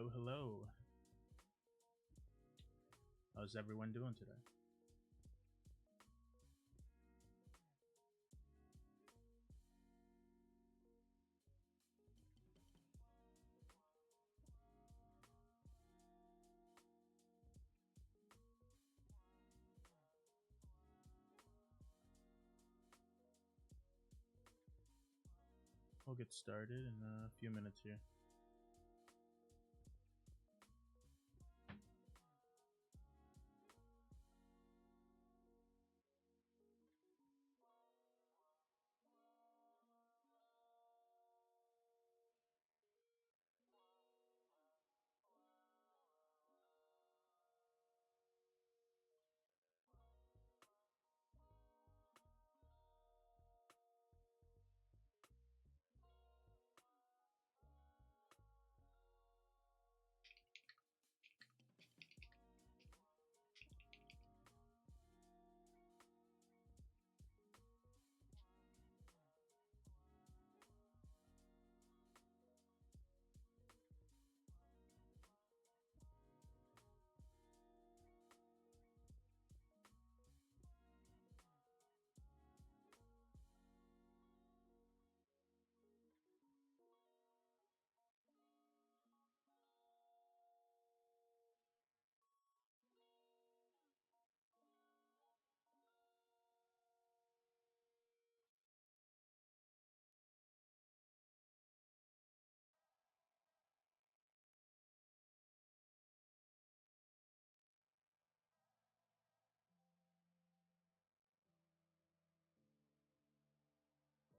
Hello, hello. How's everyone doing today? We'll get started in a few minutes here.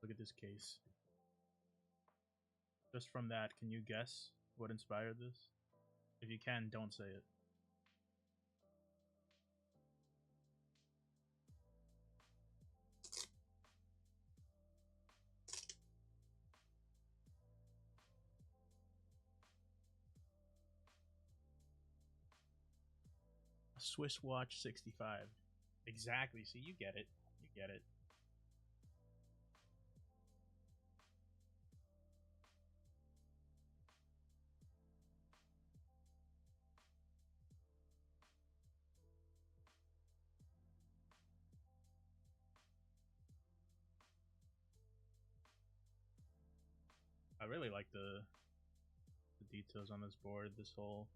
Look at this case. Just from that, can you guess what inspired this? If you can, don't say it. A Swiss watch 65. Exactly. See, you get it. You get it. I really like the details on this board. This whole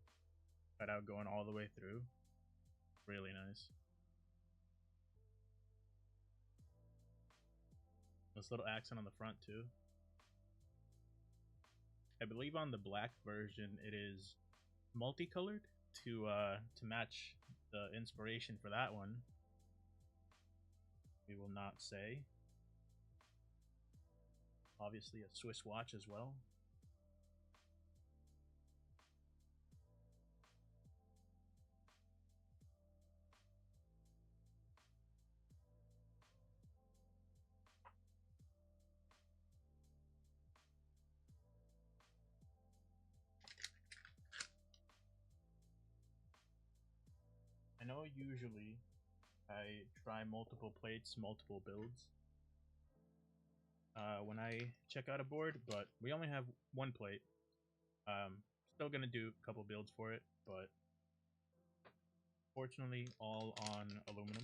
cutout going all the way through. Really nice. This little accent on the front too. I believe on the black version it is multicolored to match the inspiration for that one. We will not say. Obviously a Swiss watch as well. I know usually I try multiple plates, multiple builds when I check out a board, but we only have one plate. Still gonna do a couple builds for it, but fortunately all on aluminum.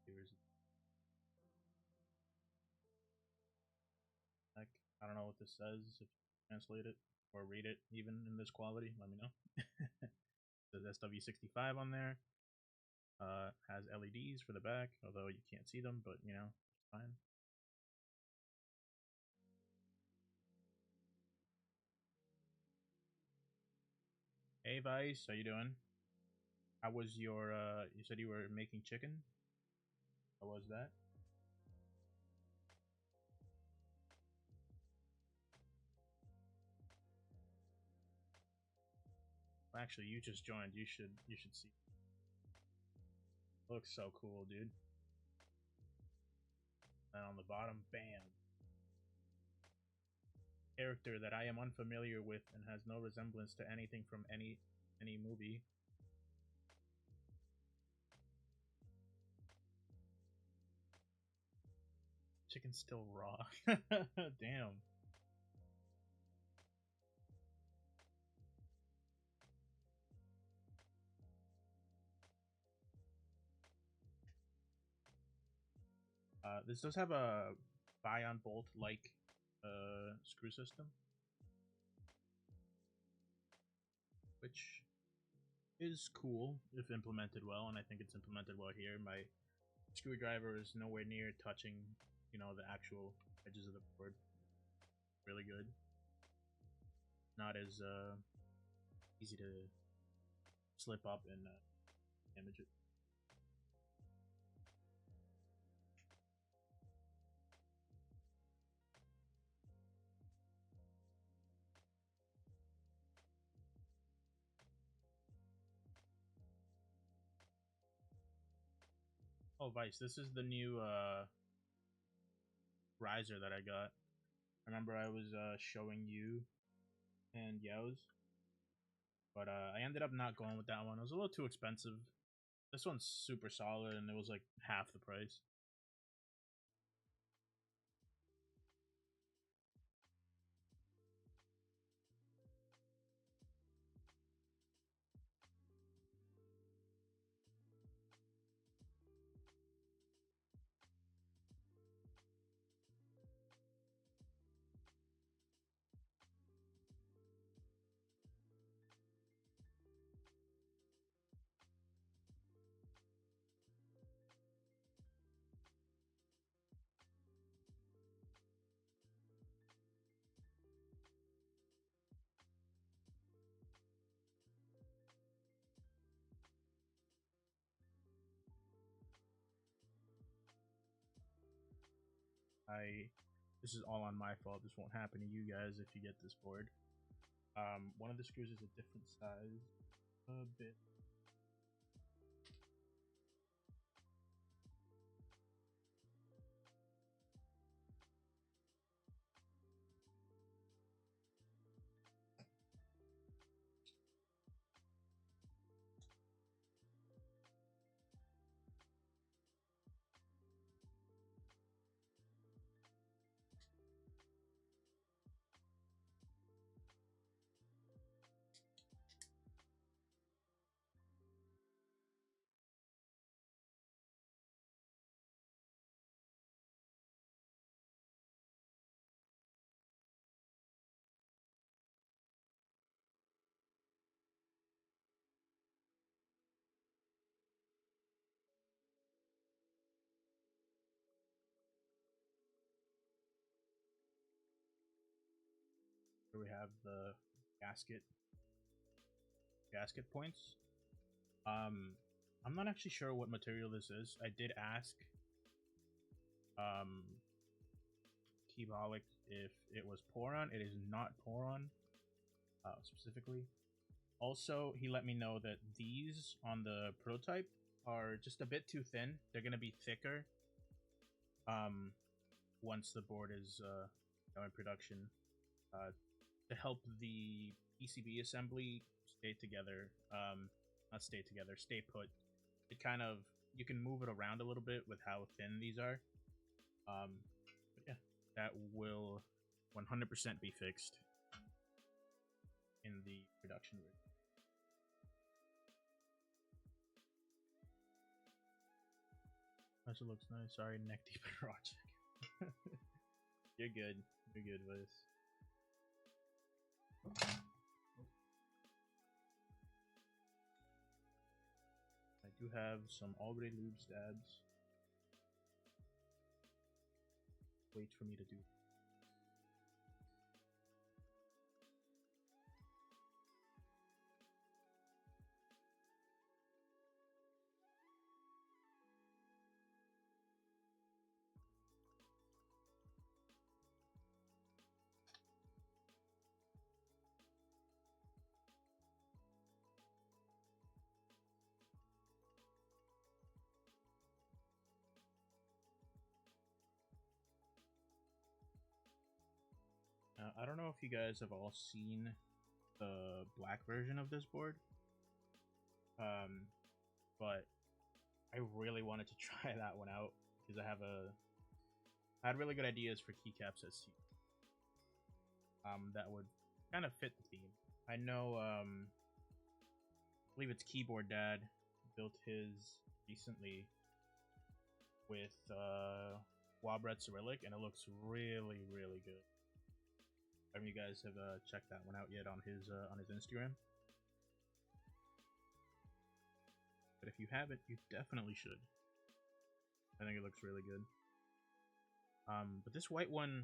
Here's like, I don't know what this says. If you translate it or read it even in this quality, let me know. There's SW65 on there. Has LEDs for the back, although you can't see them, but you know, it's fine. Hey Vice, how you doing? How was your you said you were making chicken? How was that? Well, actually, you just joined. You should see. Looks so cool, dude. And on the bottom, bam. Character that I am unfamiliar with and has no resemblance to anything from any movie. chicken's still raw. Damn. This does have a buy on bolt like screw system, which is cool if implemented well, and I think it's implemented well here. My screwdriver is nowhere near touching, you know, the actual edges of the board. Really good. Not as easy to slip up and damage it. Oh, Vice, this is the new riser that I got. I remember I was showing you and Yo's, but I ended up not going with that one. It was a little too expensive. This one's super solid, and it was like half the price. This is all on my fault. This won't happen to you guys if you get this board. One of the screws is a different size, a bit. Here we have the gasket points. I'm not actually sure what material this is. I did ask Keyholic if it was Poron. It is not Poron specifically. Also, he let me know that these on the prototype are just a bit too thin. They're going to be thicker once the board is in production to help the PCB assembly stay together. Not stay together, stay put. It kind of, you can move it around a little bit with how thin these are. But yeah, that will 100% be fixed in the production rig. Also looks nice. Sorry, neck deep in raw check. You're good. You're good, Vice. I do have some already lube stabs. Wait for me to do. I don't know if you guys have all seen the black version of this board, but I really wanted to try that one out because I I had really good ideas for keycaps that would kind of fit the theme. I know, I believe it's Keyboard Dad built his recently with Wobret Cyrillic, and it looks really, really good. I mean, you guys have checked that one out yet on his Instagram? But if you haven't, you definitely should. I think it looks really good. But this white one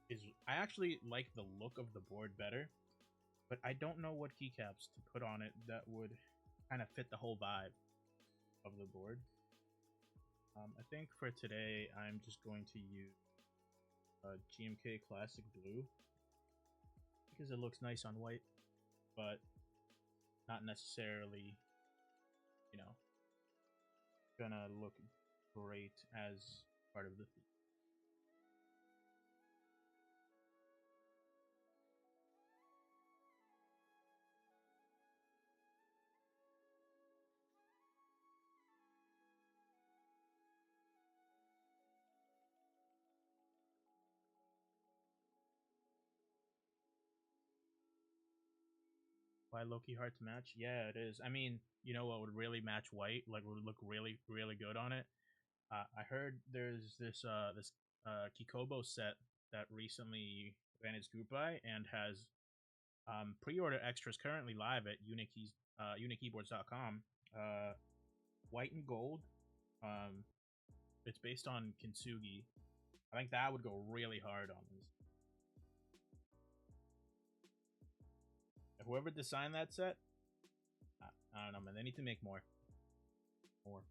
is... I actually like the look of the board better, but I don't know what keycaps to put on it that would kind of fit the whole vibe of the board. I think for today, I'm just going to use GMK Classic Blue because it looks nice on white, but not necessarily, you know, gonna look great as part of the theme. Why low-key hard to match? Yeah, it is. I mean, you know what would really match white? Like, would look really, really good on it? I heard there's this Kikobo set that recently ran its group buy and has pre-order extras currently live at unikeyboards.com. White and gold. It's based on Kintsugi. I think that would go really hard on this. Whoever designed that set, I don't know, man. They need to make more. More.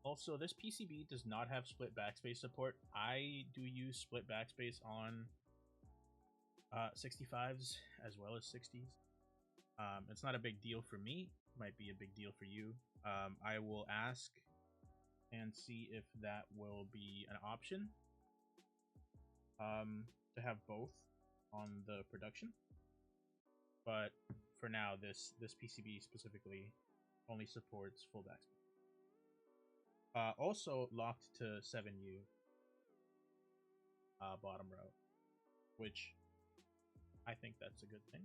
Also, this PCB does not have split backspace support. I do use split backspace on 65s as well as 60s. It's not a big deal for me. Might be a big deal for you. I will ask and see if that will be an option to have both on the production. But for now, this PCB specifically only supports full backspace. Also locked to 7U bottom row, which I think that's a good thing.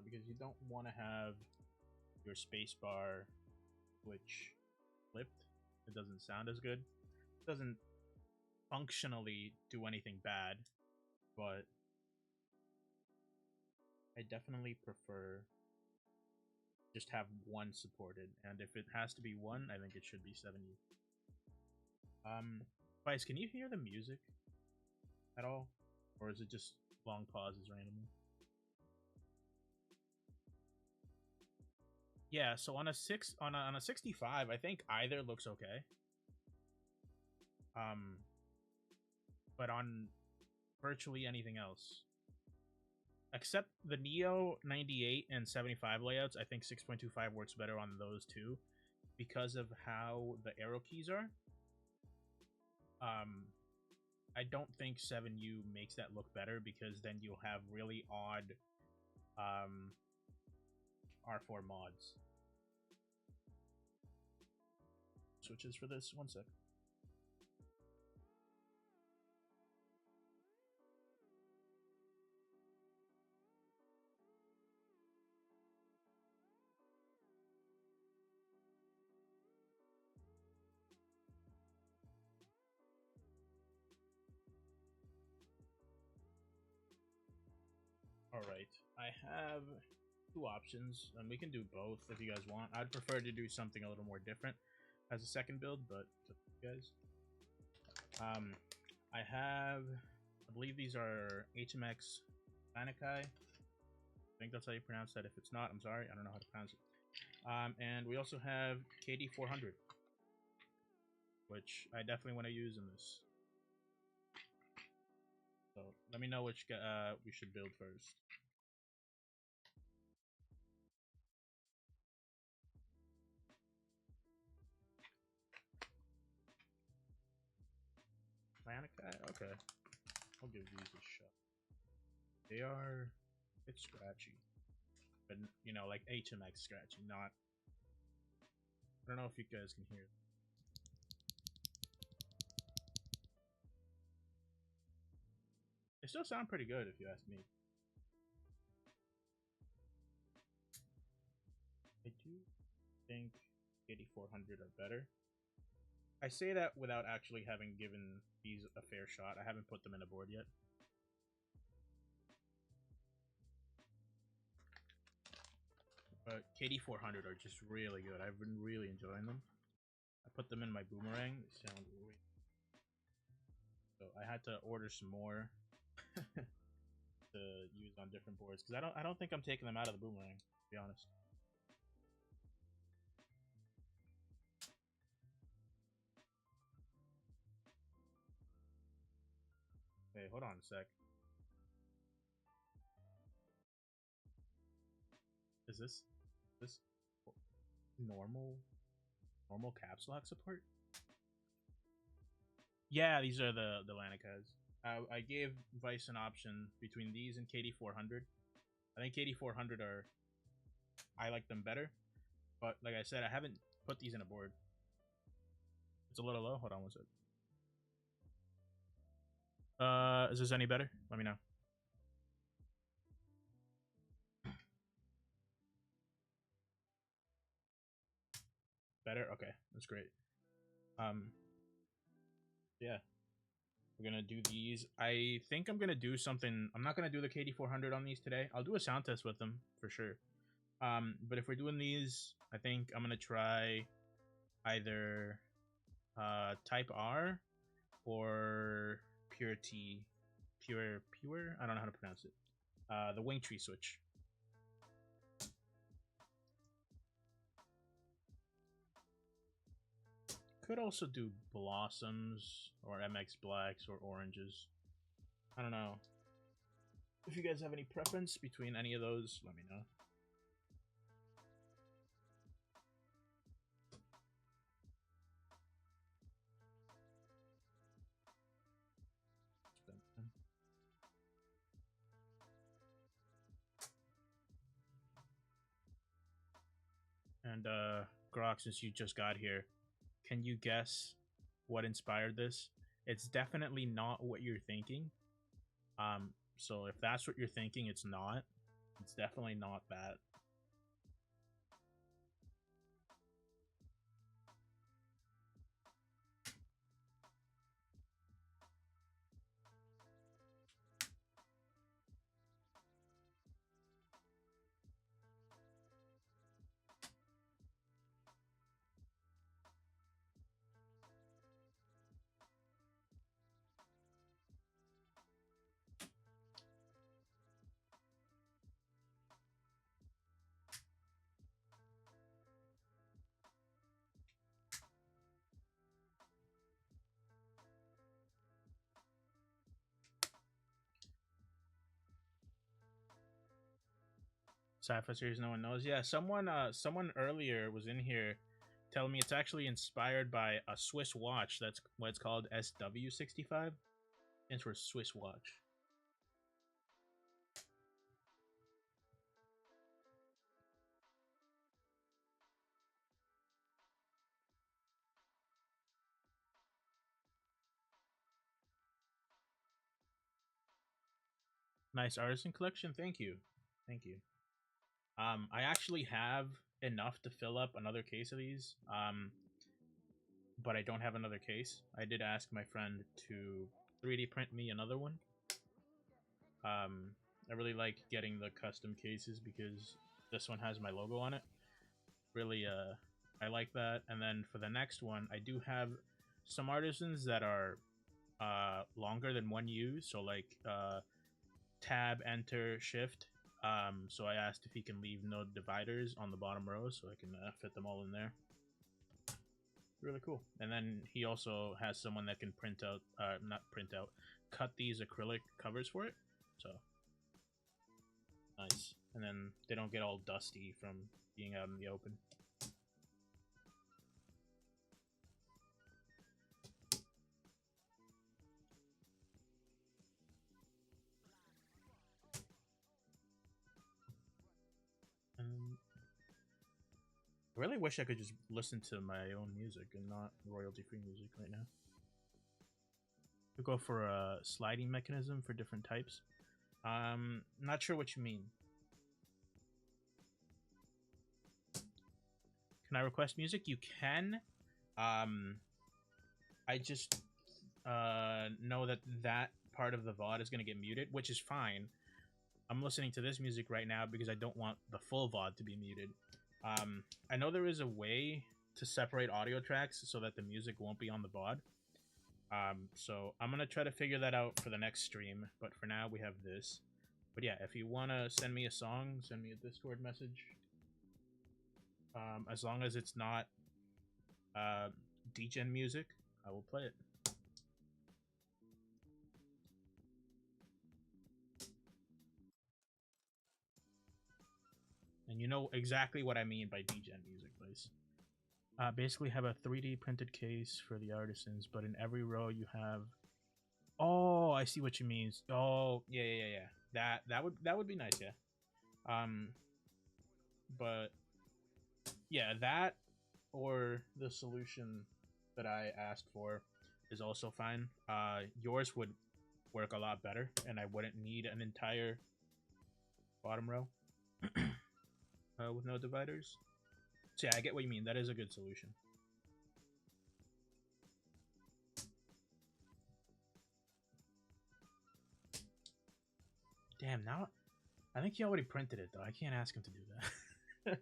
Because you don't want to have your spacebar switch flipped. It doesn't sound as good. It doesn't functionally do anything bad, but I definitely prefer just have one supported, and if it has to be one, I think it should be 7U. Vice, can you hear the music at all? Or is it just long pauses randomly? Yeah, so on a 65, I think either looks okay. But on virtually anything else, except the Neo 98 and 75 layouts, I think 6.25 works better on those two because of how the arrow keys are. I don't think 7U makes that look better because then you'll have really odd R4 mods. Switches for this, one sec. Alright, I have two options, and we can do both if you guys want. I'd prefer to do something a little more different as a second build, but it's up to you guys. I have, I believe these are HMX Anakai. I think that's how you pronounce that. If it's not, I'm sorry, I don't know how to pronounce it. And we also have KD400, which I definitely want to use in this. So let me know which we should build first. Anakai? Okay. I'll give these a shot. They are It's scratchy. But, you know, like HMX scratchy, not... I don't know if you guys can hear it. They still sound pretty good, if you ask me. I do think 8400 are better. I say that without actually having given these a fair shot. I haven't put them in a board yet. But KD400 are just really good. I've been really enjoying them. I put them in my boomerang. They sound really... So I had to order some more to use on different boards because I don't think I'm taking them out of the boomerang, to be honest. Hey, hold on a sec. Is this normal caps lock support? Yeah, these are the Lanicas. I gave Vice an option between these and KD400. I think KD400 are... I like them better. But like I said, I haven't put these in a board. It's a little low. Hold on one sec. Is this any better? Let me know. Better? Okay, that's great. Yeah. We're gonna do these. I think I'm gonna do something. I'm not gonna do the KD400 on these today. I'll do a sound test with them for sure. But if we're doing these, I think I'm gonna try either Type R or Pure T. Pure? I don't know how to pronounce it. The Wing Tree switch. Could also do Blossoms or MX Blacks or Oranges. I don't know. If you guys have any preference between any of those, let me know. And Grok, since you just got here, can you guess what inspired this? It's definitely not what you're thinking. So if that's what you're thinking, it's not. It's definitely not that. Sci-fi series no one knows. Yeah, someone earlier was in here telling me it's actually inspired by a Swiss watch. That's what it's called, SW65. Stands for Swiss watch. Nice artisan collection. Thank you. Thank you. I actually have enough to fill up another case of these. But I don't have another case. I did ask my friend to 3D print me another one. I really like getting the custom cases because this one has my logo on it. Really, I like that. And then for the next one, I do have some artisans that are longer than one use. So like tab, enter, shift. So I asked if he can leave no dividers on the bottom row so I can fit them all in there. Really cool. And then he also has someone that can print out, cut these acrylic covers for it. So nice. And then they don't get all dusty from being out in the open. I really wish I could just listen to my own music and not royalty-free music right now. We go for a sliding mechanism for different types. Not sure what you mean. Can I request music? You can. I just know that that part of the VOD is going to get muted, which is fine. I'm listening to this music right now because I don't want the full VOD to be muted. I know there is a way to separate audio tracks so that the music won't be on the VOD. So I'm going to try to figure that out for the next stream, but for now we have this. But yeah, if you want to send me a song, send me a Discord message. As long as it's not degen music, I will play it. And you know exactly what I mean by degen music, please. Basically have a 3D printed case for the artisans, but in every row you have... Oh, I see what you mean. Oh, yeah. That would be nice, yeah. But yeah, that or the solution that I asked for is also fine. Yours would work a lot better, and I wouldn't need an entire bottom row with no dividers. So yeah, I get what you mean. That is a good solution. Damn, now I think he already printed it, though. I can't ask him to do that.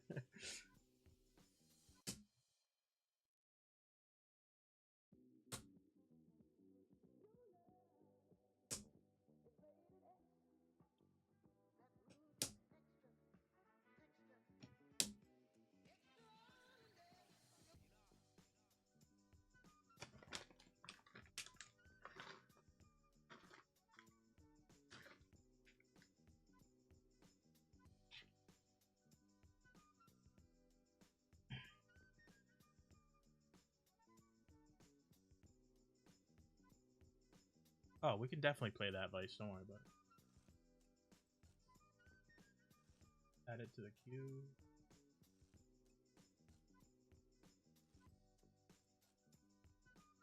Oh, we can definitely play that, Vice. Don't worry about it. Add it to the queue.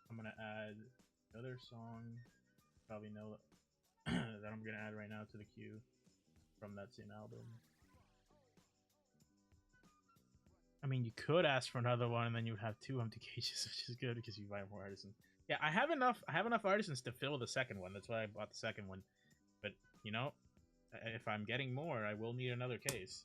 I'm gonna add another song. Probably know that I'm gonna add right now to the queue from that same album. I mean, you could ask for another one, and then you would have 2 empty cages, which is good because you buy more artisans. Yeah, I have enough artisans to fill the second one. That's why I bought the second one. But you know, if I'm getting more, I will need another case.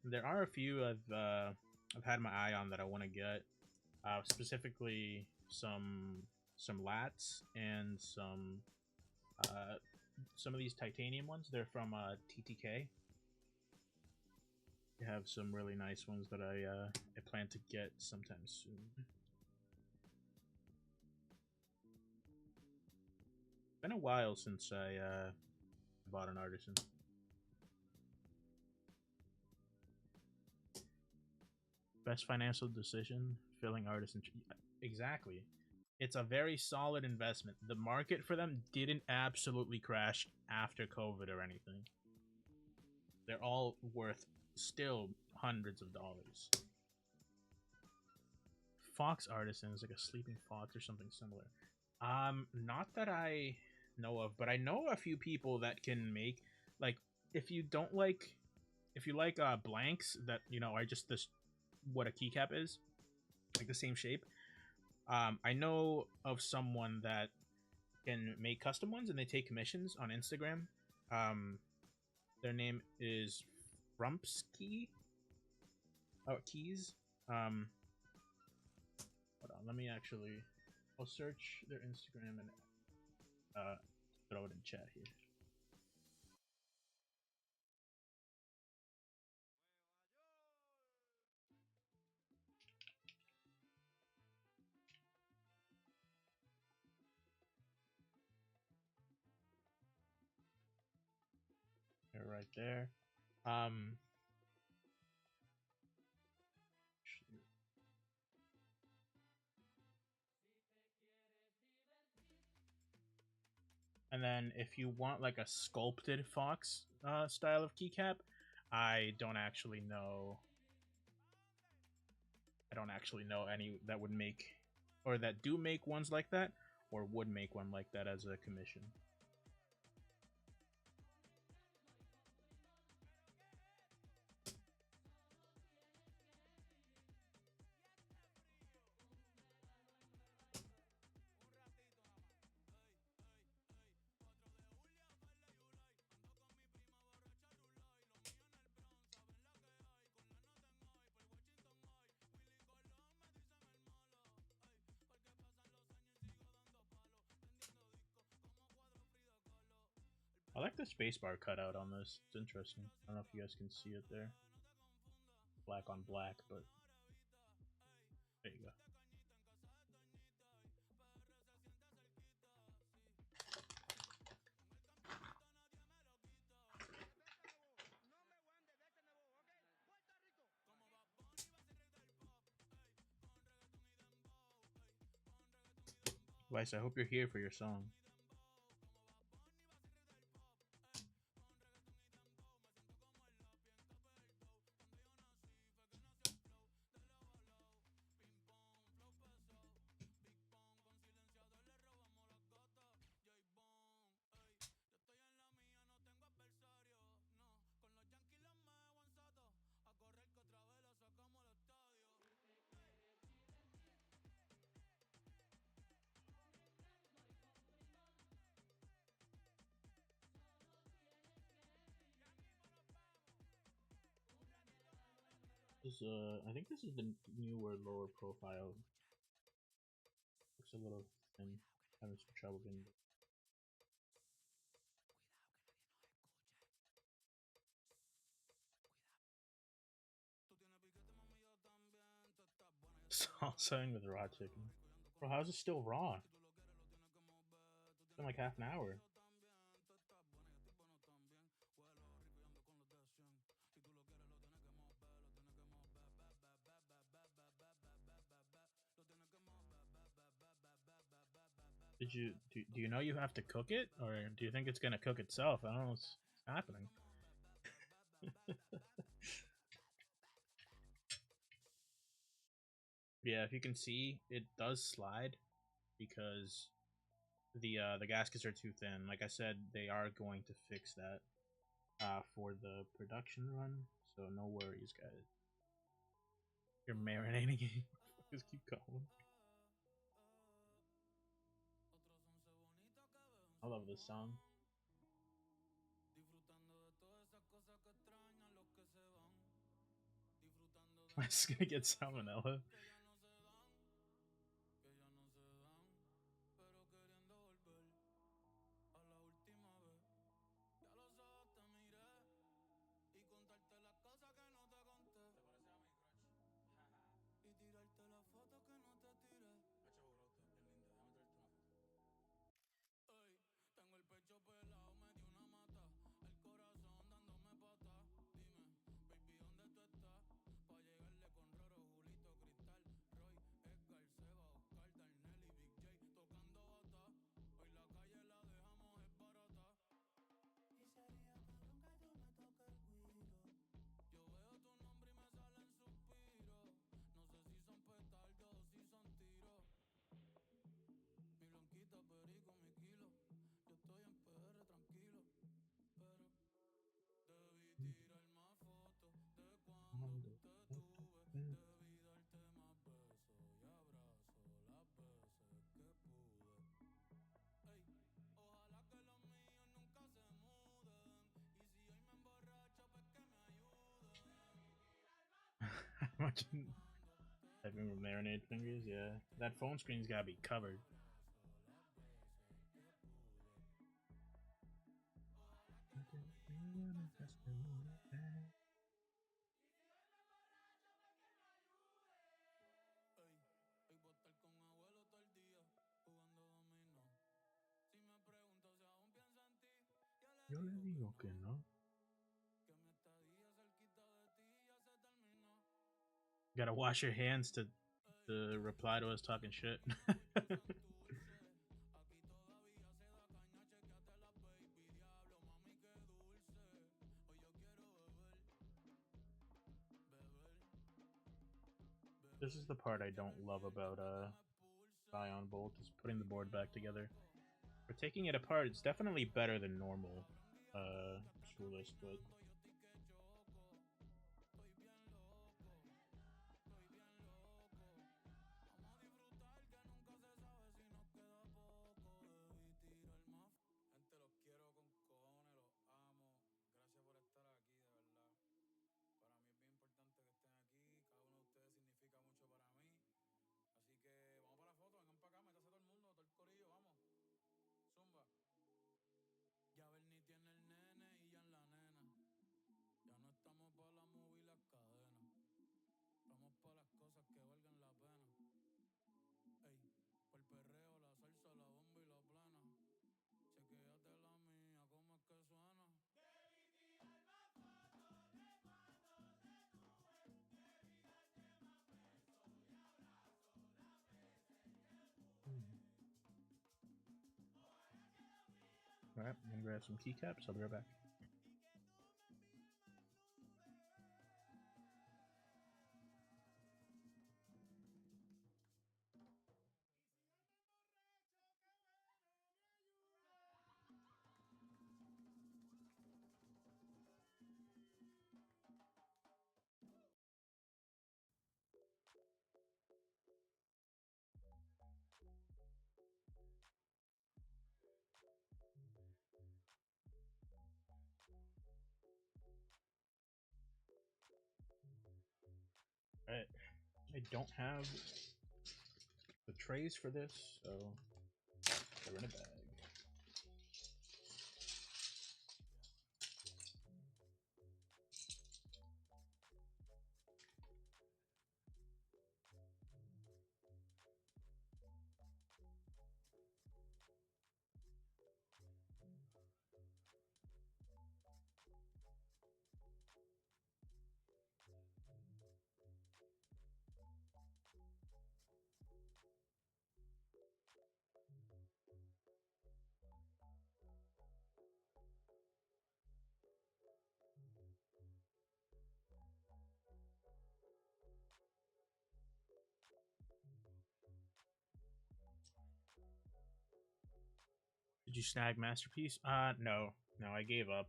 There are a few I've had my eye on that I want to get. Specifically, some lats and some of these titanium ones. They're from TTK. They have some really nice ones that I plan to get sometime soon. It's been a while since I bought an artisan. Best financial decision, filling artisan. Exactly. It's a very solid investment. The market for them didn't absolutely crash after COVID or anything. They're all worth still hundreds of dollars. Fox artisan is like a sleeping fox or something similar. Not that I know of, but I know a few people that can make, like, if you like blanks that, you know, are just this, what a keycap is, like the same shape. I know of someone that can make custom ones, and they take commissions on Instagram. Their name is Frumpski. Oh, Keys. Hold on, let me actually. I'll search their Instagram and throw it in chat here. They're right there. And then if you want like a sculpted fox style of keycap, I don't actually know. I don't actually know any that would make or that do make ones like that or would make one like that as a commission. I like the spacebar cutout on this. It's interesting. I don't know if you guys can see it there. Black on black, but there you go. Vice, I hope you're here for your song. I think this is the newer, lower profile. Looks a little thin. Having some trouble getting. Salsaing with raw chicken. Bro, how's it still raw? It's been like half an hour. Do you know you have to cook it, or do you think it's gonna cook itself? I don't know what's happening. Yeah, if you can see, it does slide because the gaskets are too thin. Like I said, they are going to fix that for the production run, so no worries, guys. You're marinating it. Just keep going. I love this song. I'm just gonna get salmonella. Typing with marinade fingers, yeah. That phone screen's gotta be covered. Yo le digo que no. Gotta wash your hands to reply to us talking shit. This is the part I don't love about Ion Bolt, is putting the board back together. For taking it apart, it's definitely better than normal Shoeless, but alright, I'm gonna grab some keycaps, I'll be right back. Alright, I don't have the trays for this, so they're in a bag. Did you snag Masterpiece? No. No, I gave up.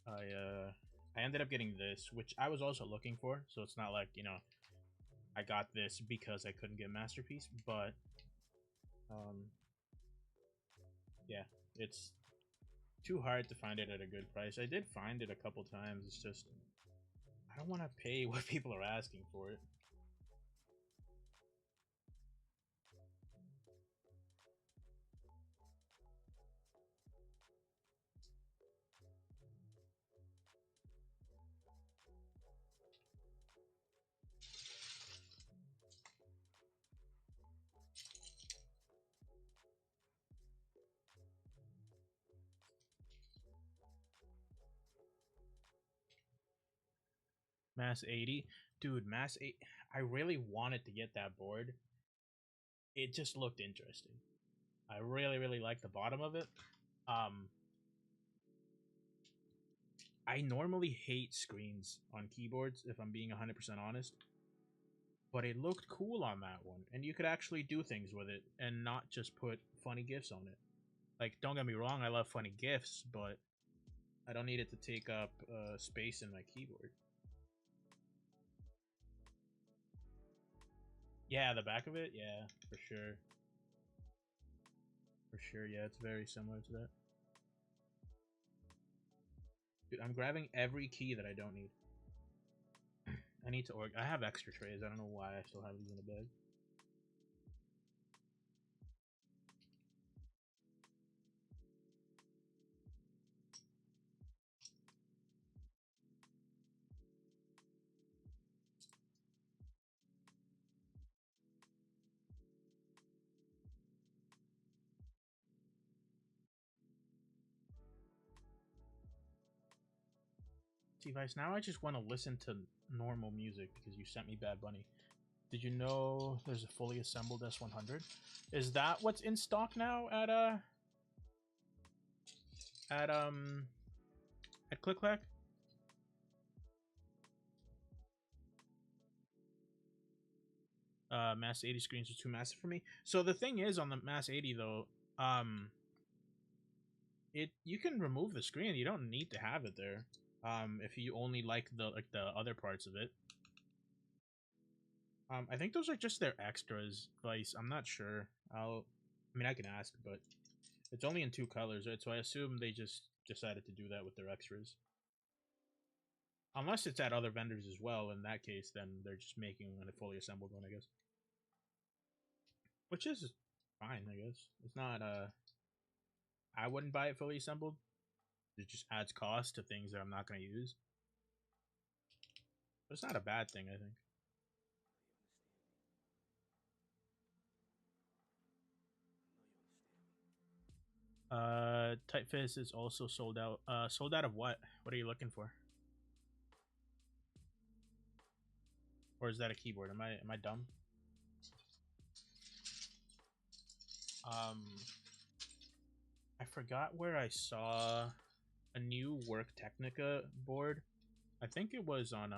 I ended up getting this, which I was also looking for, so it's not like, you know, I got this because I couldn't get Masterpiece, but yeah, it's too hard to find it at a good price. I did find it a couple times, it's just I don't want to pay what people are asking for it. Mass 80. Dude, Mass 8. I really wanted to get that board. It just looked interesting. I really, really like the bottom of it. I normally hate screens on keyboards, if I'm being 100% honest. But it looked cool on that one, and you could actually do things with it and not just put funny GIFs on it. Like, don't get me wrong, I love funny GIFs, but I don't need it to take up space in my keyboard. Yeah, the back of it? Yeah, for sure. For sure, yeah, it's very similar to that. Dude, I'm grabbing every key that I don't need. I need to I have extra trays. I don't know why I still have these in the bag. T-Vice, now I just want to listen to normal music because you sent me Bad Bunny. Did you know there's a fully assembled S100? Is that what's in stock now at at Click Clack? Mass 80 screens was too massive for me. So the thing is, on the Mass 80 though, you can remove the screen. You don't need to have it there. If you only like the other parts of it. I think those are just their extras, Vice. I'm not sure. I mean, I can ask, but it's only in 2 colors, right? So I assume they just decided to do that with their extras. Unless it's at other vendors as well. In that case, then they're just making a fully assembled one, I guess. Which is fine, I guess. It's not, I wouldn't buy it fully assembled. It just adds cost to things that I'm not going to use. But it's not a bad thing, I think. Type Fizz is also sold out. Sold out of what? What are you looking for? Or is that a keyboard? Am I dumb? I forgot where I saw a new Work Technica board. I think it was on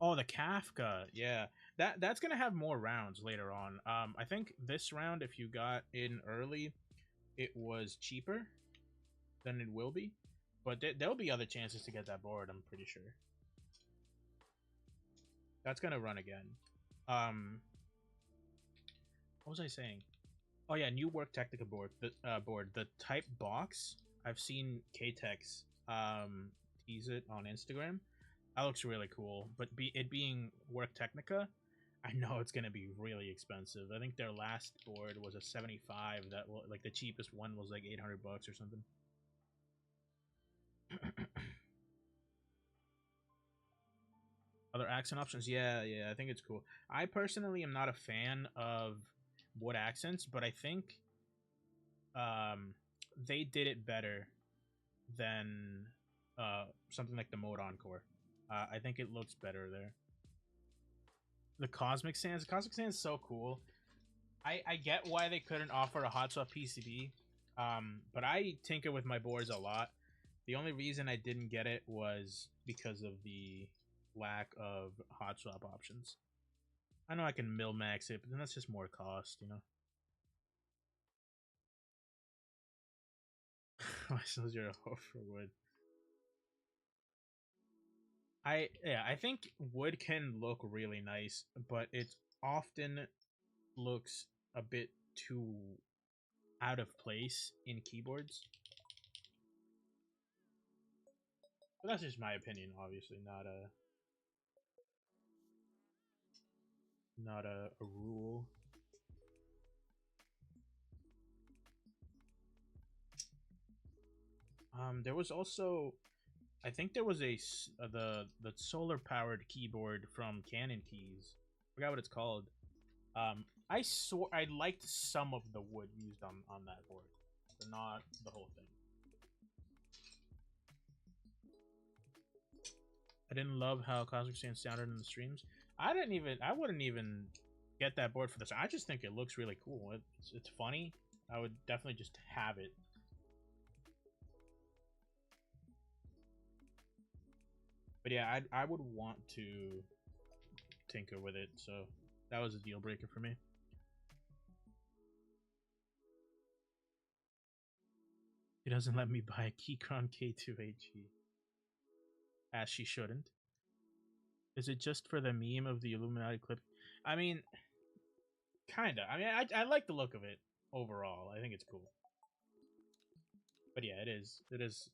oh, the Kafka. Yeah. That's going to have more rounds later on. I think this round, if you got in early, it was cheaper than it will be. But there'll be other chances to get that board, I'm pretty sure. That's going to run again. What was I saying? Oh yeah, new Work Technica board. The type box. I've seen K-Tex tease it on Instagram. That looks really cool. But it being Work Technica, I know it's gonna be really expensive. I think their last board was a 75. That like the cheapest one was like 800 bucks or something. Other accent options? Yeah, I think it's cool. I personally am not a fan of wood accents, but I think they did it better than something like the Mode Encore. I think it looks better there. The Cosmic Sands is so cool. I get why they couldn't offer a hot swap PCB, but I tinker with my boards a lot. The only reason I didn't get it was because of the lack of hot swap options. I know I can mill max it, but then that's just more cost, you know. Why so 0 for wood? I think wood can look really nice, but it often looks a bit too out of place in keyboards. But that's just my opinion, obviously, not a rule. There was also, I think there was the solar powered keyboard from Canon Keys. I forgot what it's called. I liked some of the wood used on that board, but not the whole thing. I didn't love how Cosmic Sand sounded in the streams. I wouldn't even get that board for this. I just think it looks really cool. It's funny. I would definitely just have it. But yeah, I would want to tinker with it, so that was a deal breaker for me. He doesn't let me buy a Keychron K2HE. As she shouldn't. Is it just for the meme of the Illuminati clip? I mean, kinda. I mean, I like the look of it overall. I think it's cool. But yeah, it is. It is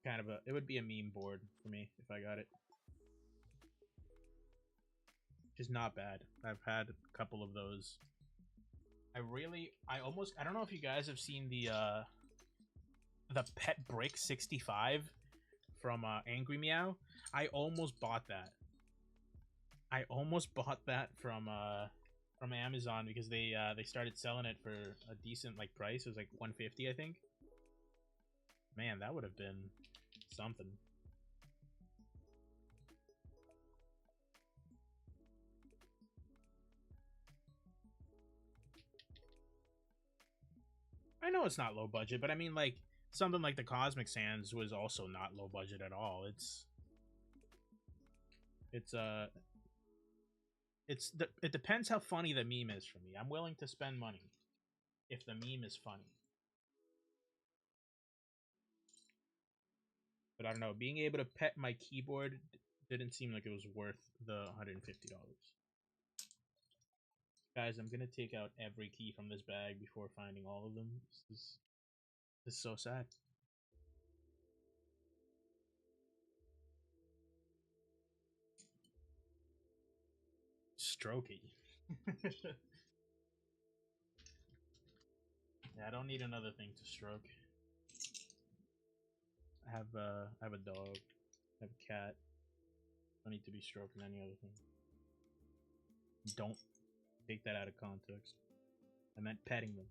kind of it would be a meme board for me if I got it. Which is not bad. I've had a couple of those. I don't know if you guys have seen the Pet Brick 65 from Angry Meow. I almost bought that. I almost bought that from Amazon because they started selling it for a decent like price. It was like $150, I think. Man, that would have been something. I know it's not low budget, but I mean, like, something like the Cosmic Sands was also not low budget at all. It's it depends how funny the meme is for me. I'm willing to spend money if the meme is funny. But I don't know, being able to pet my keyboard didn't seem like it was worth the $150. Guys, I'm gonna take out every key from this bag before finding all of them. This is so sad. Strokey. Yeah, I don't need another thing to stroke. I have a dog. I have a cat. I don't need to be stroking any other thing. Don't take that out of context. I meant petting them.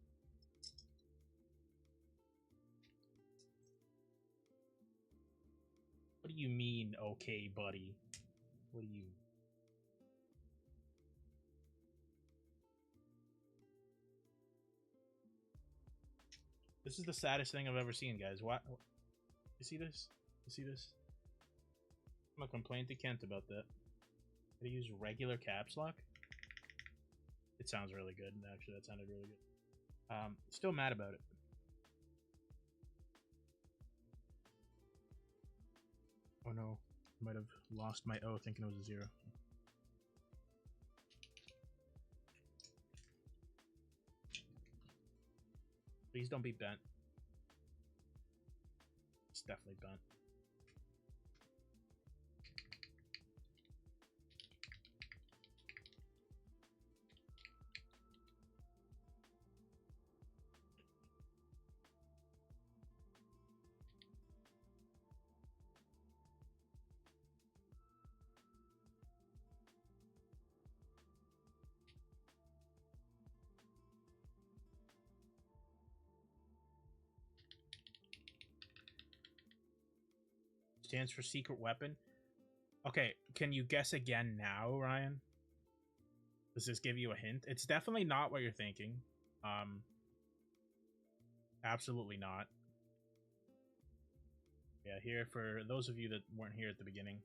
What do you mean, okay, buddy? What do you... This is the saddest thing I've ever seen, guys. What? You see this? You see this? I'm gonna complain to Kent about that. Did I use regular caps lock? It sounds really good. Actually, that sounded really good. Still mad about it. Oh no, I might have lost my O thinking it was a 0. Please don't be bent. It's definitely bent. Stands for secret weapon. Okay, can you guess again now, Ryan? Does this give you a hint? It's definitely not what you're thinking. Absolutely not. Yeah, here for those of you that weren't here at the beginning.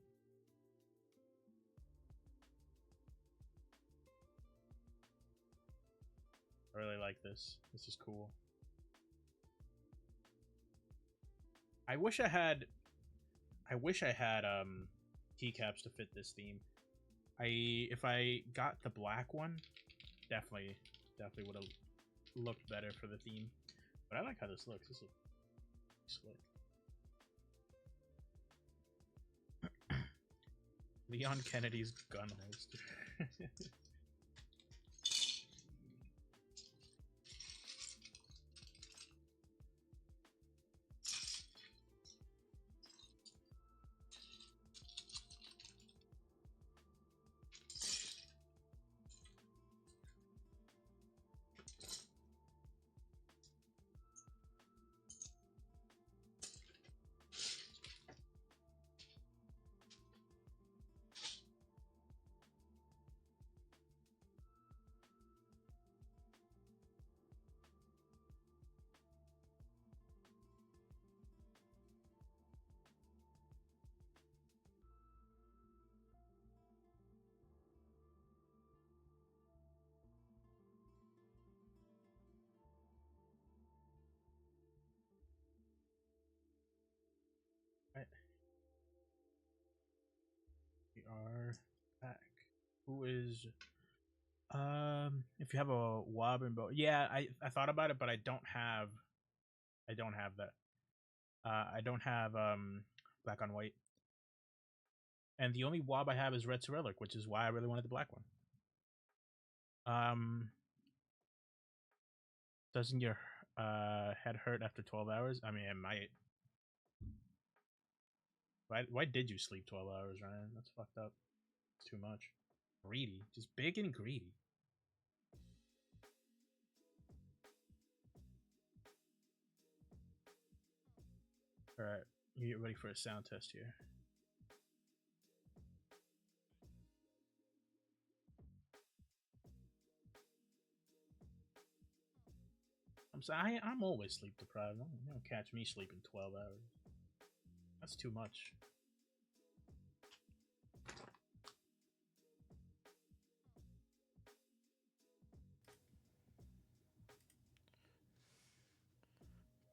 I really like this. This is cool. I wish I had keycaps to fit this theme. If I got the black one, definitely would have looked better for the theme. But I like how this looks. This is slick. Leon Kennedy's gun holster. Right. We are back. Who is if you have a wob and bow? Yeah, I thought about it, but I don't have that. I don't have black on white. And the only wob I have is red Cyrillic, which is why I really wanted the black one. Doesn't your head hurt after 12 hours? I mean, it might. Why did you sleep 12 hours, Ryan? That's fucked up. It's too much. Greedy. Just big and greedy. Alright, you get ready for a sound test here. I'm always sleep deprived. You don't catch me sleeping 12 hours. That's too much.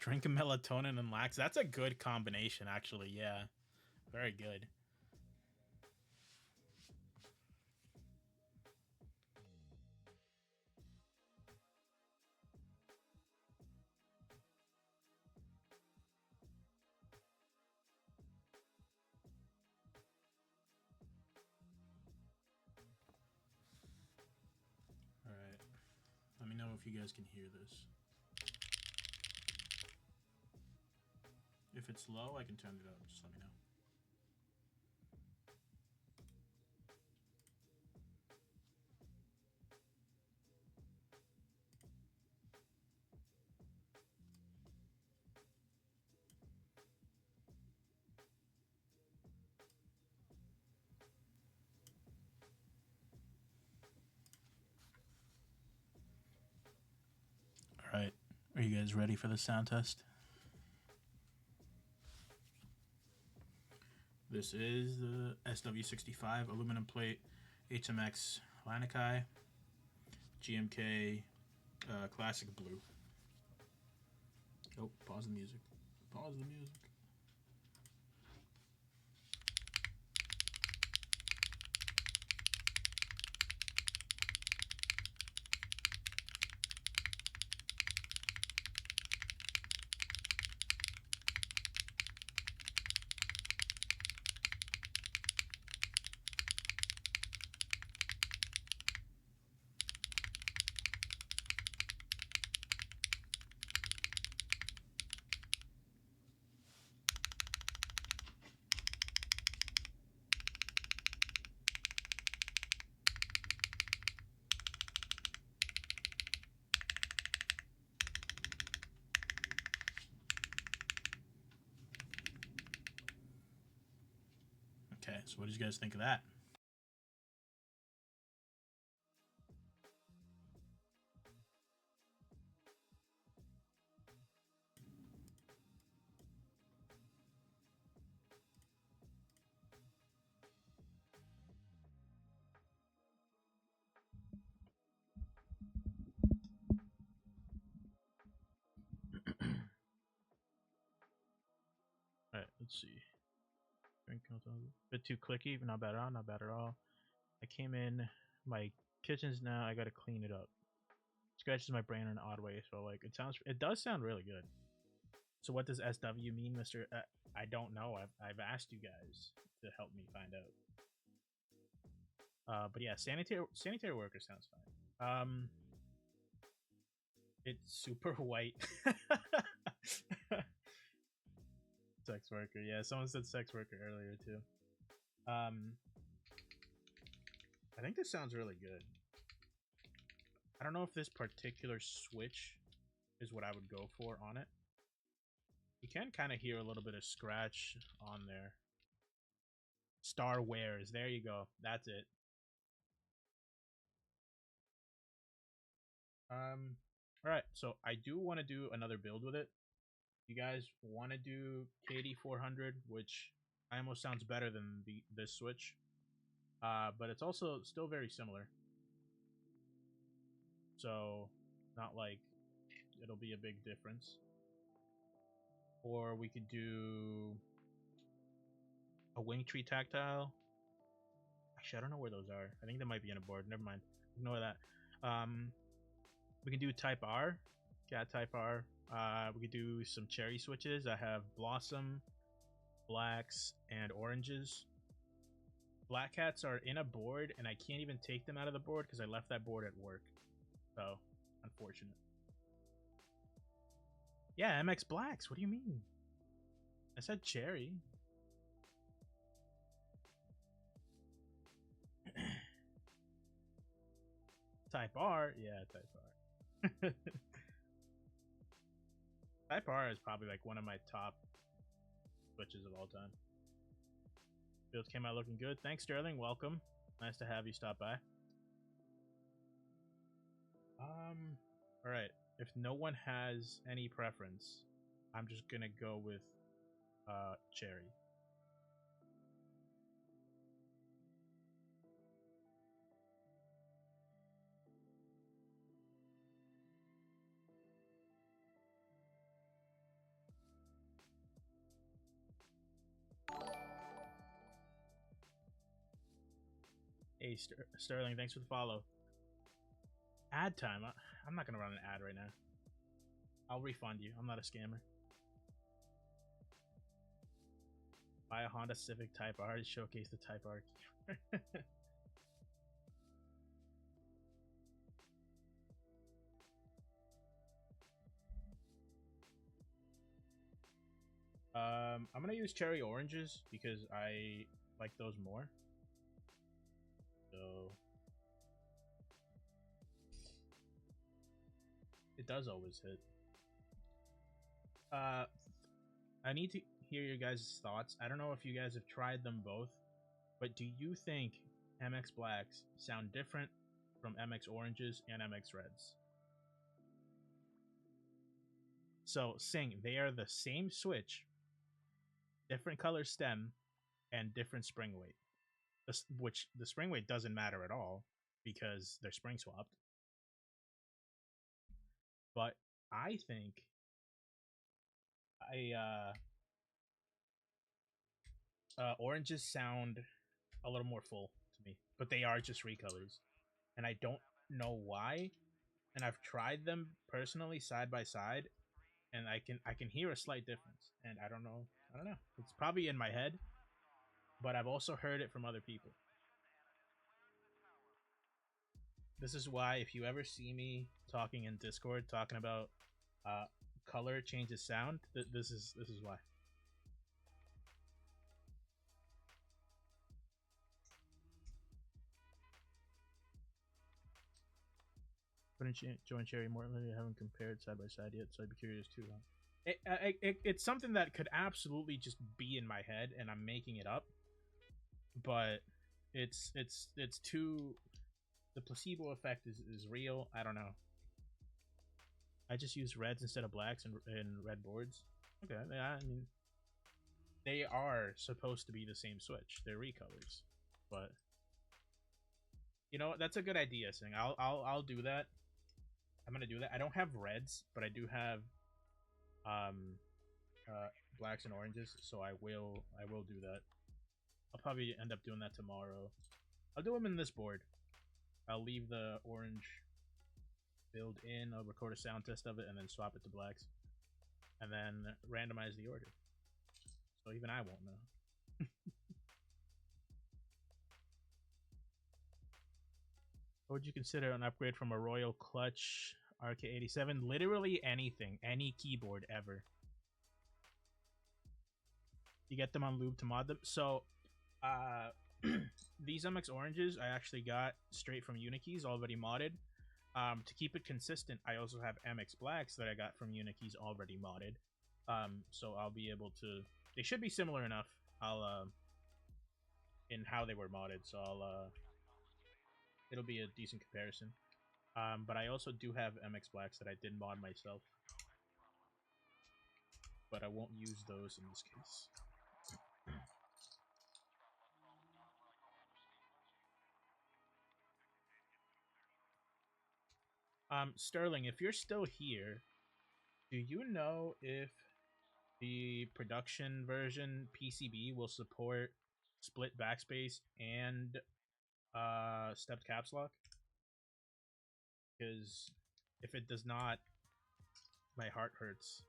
Drink melatonin and lax. That's a good combination, actually. Yeah, very good. All right. Let me know if you guys can hear this. If it's low, I can turn it up. Just let me know. All right. Are you guys ready for the sound test? This is the SW65 aluminum plate HMX Lanikai GMK Classic Blue. Oh, pause the music. Pause the music. Okay, so what did you guys think of that? Alright, let's see. A bit too clicky, but not bad at all, not bad at all. I came in, my kitchen's now, I gotta clean it up. Scratches my brain in an odd way, so like it does sound really good. So what does SW mean, Mr. I don't know. I've asked you guys to help me find out. But yeah, sanitary worker sounds fine. It's super white. Sex worker, yeah. Someone said sex worker earlier too. I think this sounds really good. I don't know if this particular switch is what I would go for on it. You can kind of hear a little bit of scratch on there. Star Wares, there you go. That's it. Alright, so I do want to do another build with it. You guys want to do KD400, which almost sounds better than this switch. But it's also still very similar. So, not like it'll be a big difference. Or we could do a wing tree tactile. Actually, I don't know where those are. I think they might be in a board. Never mind. Ignore that. We can do type R. Cat type R. We could do some cherry switches. I have blossom, blacks, and oranges. Black cats are in a board, and I can't even take them out of the board because I left that board at work. So, unfortunate. Yeah, MX Blacks. What do you mean? I said cherry. Type R? Yeah, Type R. Type R is probably like one of my top switches of all time. Build came out looking good. Thanks, Sterling. Welcome. Nice to have you stop by. Alright. If no one has any preference, I'm just gonna go with cherry. Hey, Sterling, thanks for the follow. Ad time. I'm not gonna run an ad right now. I'll refund you. I'm not a scammer. Buy a Honda Civic Type R to showcase the Type R. I'm gonna use cherry oranges because I like those more. So it does always hit. I need to hear your guys' thoughts. I don't know if you guys have tried them both, but do you think MX Blacks sound different from MX Oranges and MX Reds? So, Sing, they are the same switch, different color stem, and different spring weight. Which the spring weight doesn't matter at all because they're spring swapped. But I think oranges sound a little more full to me, but they are just recolors, and I don't know why. And I've tried them personally side by side, and I can hear a slight difference, and I don't know. It's probably in my head, but I've also heard it from other people. This is why if you ever see me talking in Discord talking about color changes sound, this is why. Couldn't join Cherry Mortland. I haven't compared side by side yet, so I'd be curious too. It's something that could absolutely just be in my head, and I'm making it up. But it's too. The placebo effect is real. I don't know. I just use reds instead of blacks in red boards. Okay, yeah, I mean, they are supposed to be the same switch. They're recolors, but you know that's a good idea. Sing. I'll do that. I'm gonna do that. I don't have reds, but I do have blacks and oranges, so I will do that. I'll probably end up doing that tomorrow. I'll do them in this board. I'll leave the orange build in. I'll record a sound test of it and then swap it to blacks, and then randomize the order. So even I won't know. What would you consider an upgrade from a Royal Clutch RK87? Literally anything, any keyboard ever. You get them on lube to mod them. So, these MX Oranges I actually got straight from Unikeys, already modded. To keep it consistent, I also have MX Blacks that I got from Unikeys already modded. So I'll be able to. They should be similar enough. In how they were modded, so it'll be a decent comparison. But I also do have MX Blacks that I did mod myself, but I won't use those in this case. Sterling, if you're still here, do you know if the production version PCB will support split backspace and stepped caps lock? Because if it does not, my heart hurts.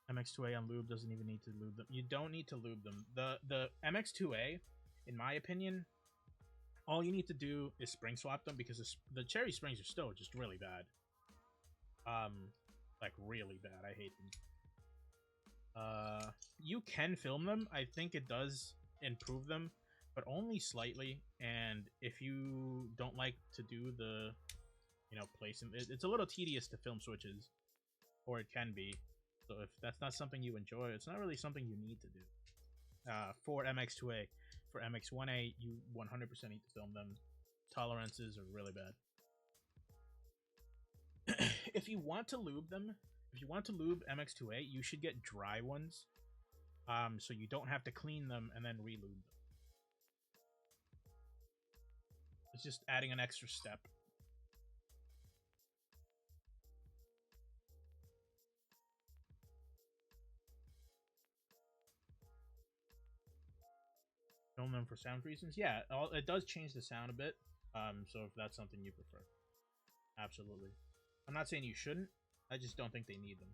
MX2A on lube doesn't even need to lube them. You don't need to lube them. The MX2A, in my opinion, all you need to do is spring swap them because the cherry springs are still just really bad. Like really bad. I hate them. You can film them. I think it does improve them, but only slightly. And if you don't like to do the, placing, it's a little tedious to film switches, or it can be. So if that's not something you enjoy, it's not really something you need to do. For MX2A, for MX1A, you 100% need to film them. Tolerances are really bad. If you want to lube them, if you want to lube MX2A, you should get dry ones. So you don't have to clean them and then re-lube them. It's just adding an extra step. Film them for sound reasons. Yeah, it does change the sound a bit. So if that's something you prefer, absolutely. I'm not saying you shouldn't. I just don't think they need them.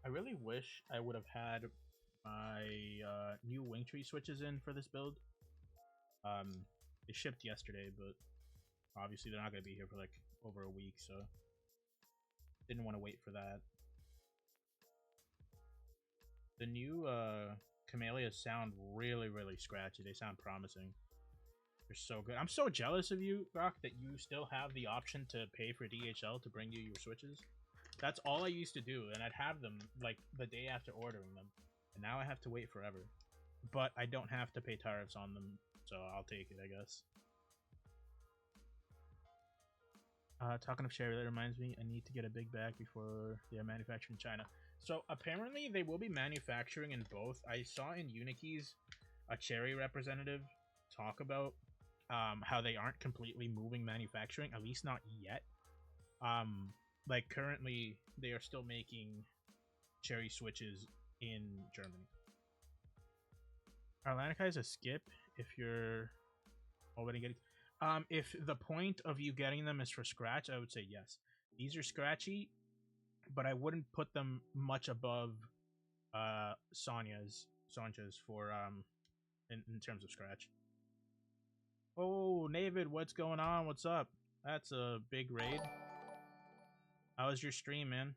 I really wish I would have had my new wing tree switches in for this build. They shipped yesterday, but obviously they're not going to be here for like over a week, so didn't want to wait for that. The new camellias sound really, really scratchy. They sound promising. They're so good. I'm so jealous of you, Rock, that you still have the option to pay for DHL to bring you your switches. That's all I used to do, and I'd have them like the day after ordering them. And now I have to wait forever. But I don't have to pay tariffs on them, so I'll take it, I guess. Talking of Sherry, that reminds me, I need to get a big bag before they are manufactured in China. So apparently they will be manufacturing in both. I saw in Unikeys a Cherry representative talk about how they aren't completely moving manufacturing, at least not yet. Like currently they are still making Cherry switches in Germany. Are Lanikai a skip if you're already getting... if the point of you getting them is for scratch, I would say yes. These are scratchy, but I wouldn't put them much above Sonya's for in terms of scratch. Oh, Navid, what's going on? What's up? That's a big raid. How was your stream, man?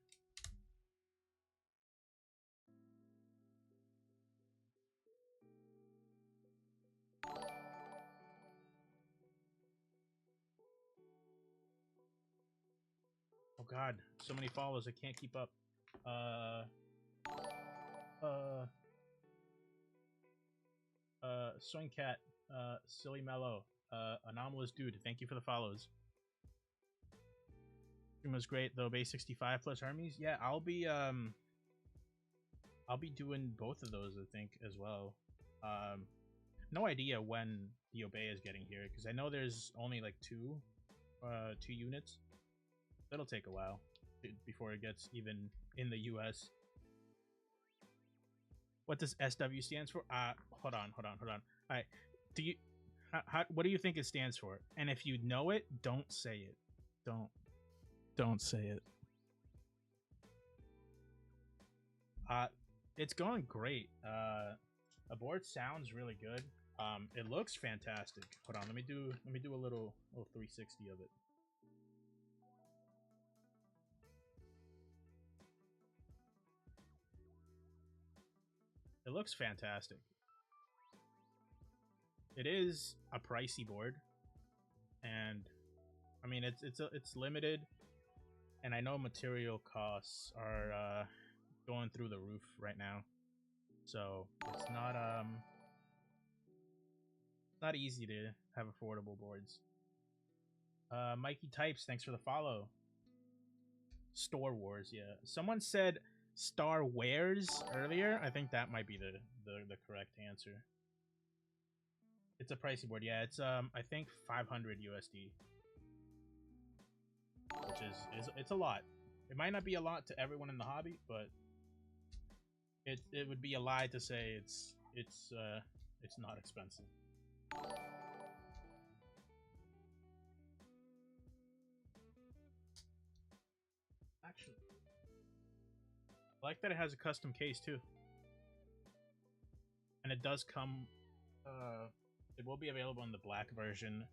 Oh god, so many follows, I can't keep up. Swing Cat, Silly Mellow, Anomalous Dude, thank you for the follows. Stream was great though, base 65 plus Hermes. Yeah, I'll be doing both of those, I think, as well. No idea when the Obey is getting here, because I know there's only like two units. It'll take a while before it gets even in the US. What does SW stands for? Hold on. All right, what do you think it stands for? And if you know it, don't say it. Don't say it. It's going great. The board sounds really good. It looks fantastic. Hold on, let me do a little 360 of it. It looks fantastic. It is a pricey board, and I mean it's limited, and I know material costs are going through the roof right now, so it's not easy to have affordable boards. Mikey Types, thanks for the follow. Store Wars, yeah. Someone said Star Wares earlier. I think that might be the correct answer. It's a pricey board, yeah. It's I think 500 USD, which is it's a lot. It might not be a lot to everyone in the hobby, but it would be a lie to say it's not expensive. Actually, I like that it has a custom case too, and it does come. It will be available in the black version,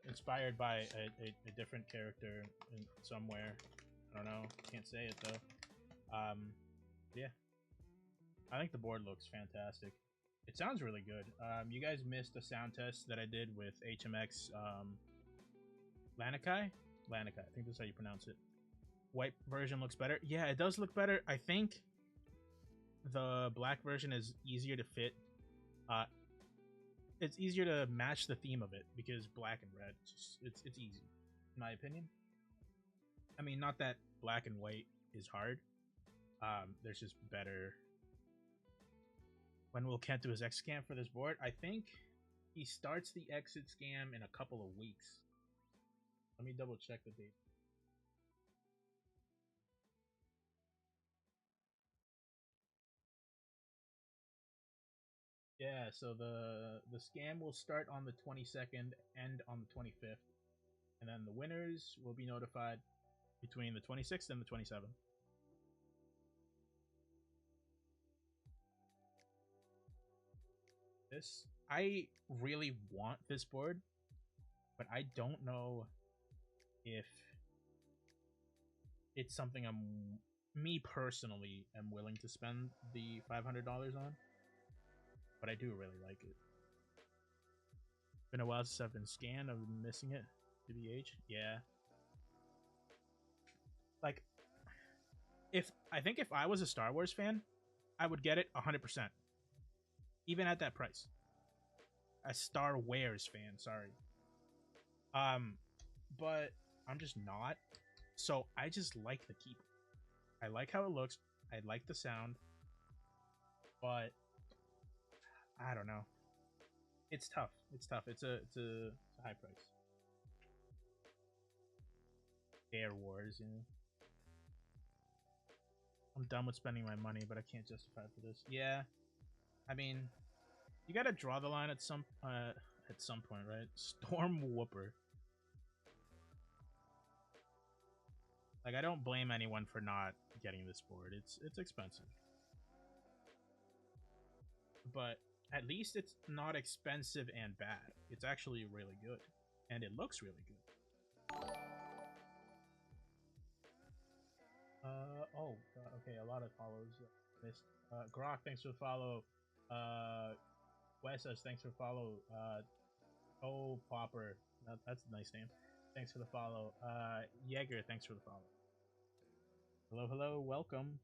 inspired by a different character somewhere. I don't know. Can't say it though. Yeah, I think the board looks fantastic. It sounds really good. You guys missed a sound test that I did with HMX Lanikai? Lanikai, I think that's how you pronounce it. White version looks better. Yeah, it does look better. I think the black version is easier to fit. It's easier to match the theme of it because black and red, it's easy, in my opinion. I mean, not that black and white is hard. There's just better. When will Kent do his X scam for this board? I think he starts the exit scam in a couple of weeks. Let me double check the date. Yeah, so the scam will start on the 22nd, end on the 25th, and then the winners will be notified between the 26th and the 27th. I really want this board, but I don't know if it's something me personally am willing to spend the $500 on, but I do really like it. Been a while since I've been scanned. I've been missing it. DBH, yeah. Like, I think if I was a Star Wars fan, I would get it 100%, even at that price. A Star Wars fan, sorry. But I'm just not. So I just like the keyboard. I like how it looks. I like the sound. But I don't know. It's tough. It's tough. It's a high price. Air Wars, you know. I'm done with spending my money, but I can't justify it for this. Yeah. I mean, you gotta draw the line at some point, right? Storm Whooper. Like, I don't blame anyone for not getting this board. It's expensive. But at least it's not expensive and bad. It's actually really good. And it looks really good. Oh, okay, a lot of follows. Missed. Grok, thanks for the follow. Wes says, thanks for the follow. Oh, Popper, that's a nice name. Thanks for the follow. Jaeger, thanks for the follow. Hello, hello, welcome.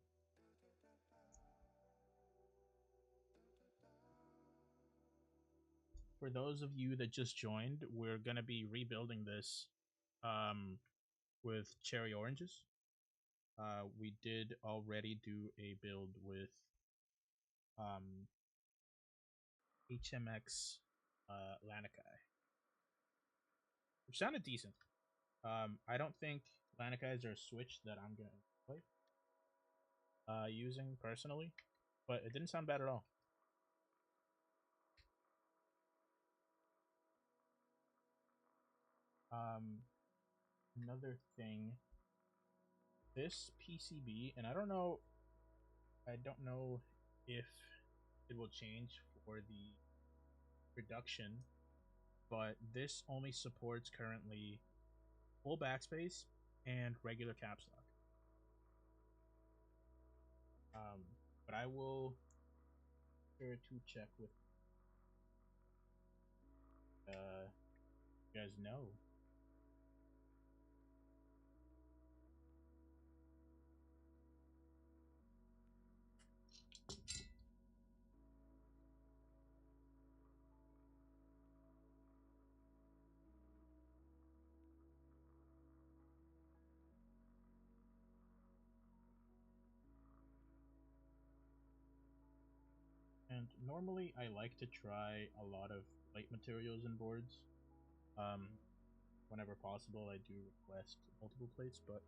For those of you that just joined, we're gonna be rebuilding this with cherry oranges. We did already do a build with HMX Lanikai, which sounded decent. I don't think Lanikais are a switch that I'm gonna play using personally, but it didn't sound bad at all. Another thing, this PCB, and I don't know if it will change for the production, but this only supports currently full backspace and regular caps lock. But I will sure to check with you guys know. And normally I like to try a lot of plate materials in boards. Whenever possible, I do request multiple plates, but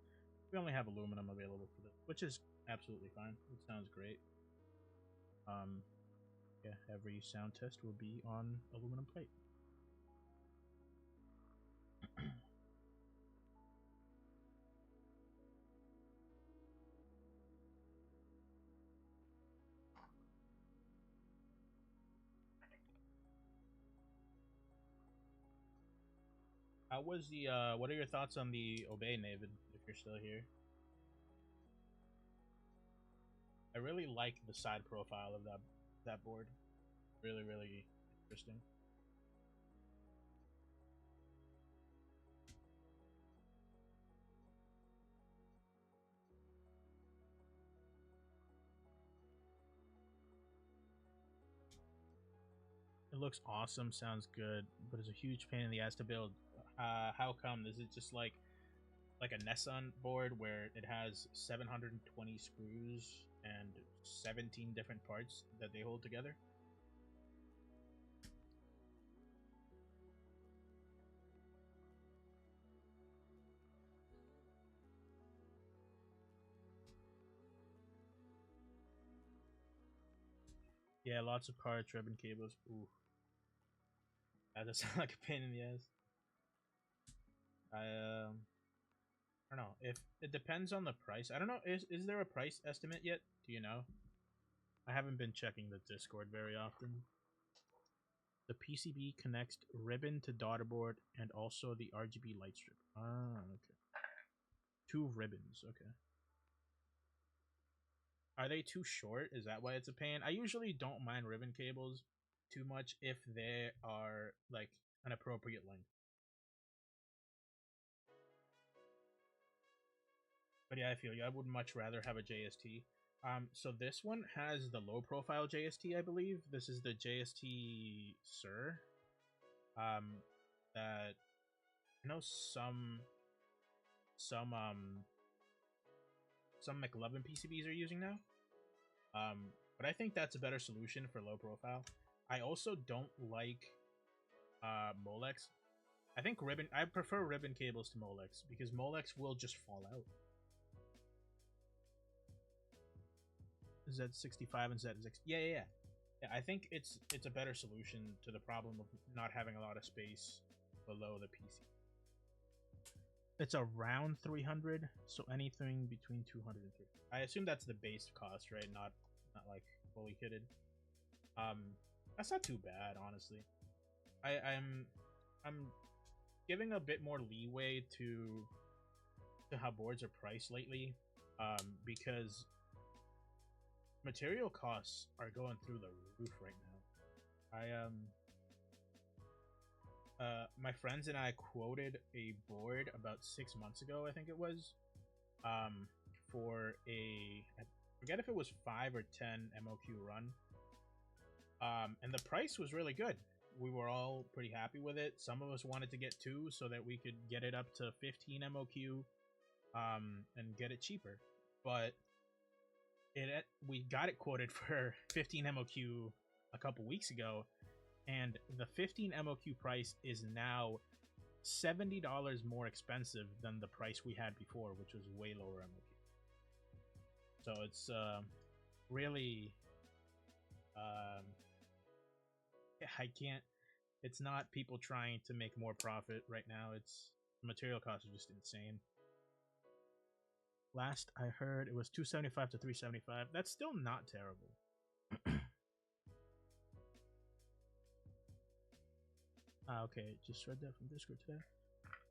we only have aluminum available for this, which is absolutely fine. It sounds great. Yeah, every sound test will be on aluminum plate. How was the, what are your thoughts on the Obey, Navid, if you're still here? I really like the side profile of that board. Really, really interesting. It looks awesome, sounds good, but it's a huge pain in the ass to build. How come? Is it just like a Nessun board where it has 720 screws and 17 different parts that they hold together? Yeah, lots of parts, ribbon cables. Ooh, that does sound like a pain in the ass. I don't know if it depends on the price. I don't know. Is there a price estimate yet? Do you know? I haven't been checking the Discord very often. The PCB connects ribbon to daughterboard and also the RGB light strip. Ah, okay. 2 ribbons. Okay. Are they too short? Is that why it's a pain? I usually don't mind ribbon cables too much if they are like an appropriate length. But yeah, I feel you. I would much rather have a JST. So this one has the low profile JST, I believe. This is the JST Sir. That I know some some McLovin PCBs are using now. But I think that's a better solution for low profile. I also don't like Molex. I prefer ribbon cables to Molex because Molex will just fall out. Z65 and Z6. Yeah. I think it's a better solution to the problem of not having a lot of space below the PC. It's around 300, so anything between 200 and 300. I assume that's the base cost, right? Not like fully kitted. That's not too bad, honestly. I'm giving a bit more leeway to how boards are priced lately, because material costs are going through the roof right now. My friends and I quoted a board about 6 months ago, I think it was, for I forget if it was 5 or 10 MOQ run, and the price was really good. We were all pretty happy with it. Some of us wanted to get 2 so that we could get it up to 15 MOQ, and get it cheaper, but we got it quoted for 15 MOQ a couple weeks ago, and the 15 MOQ price is now $70 more expensive than the price we had before, which was way lower MOQ. So it's really, I can't. It's not people trying to make more profit right now. It's material costs are just insane. Last I heard, it was 275 to 375. That's still not terrible. Okay, just read that from Discord today.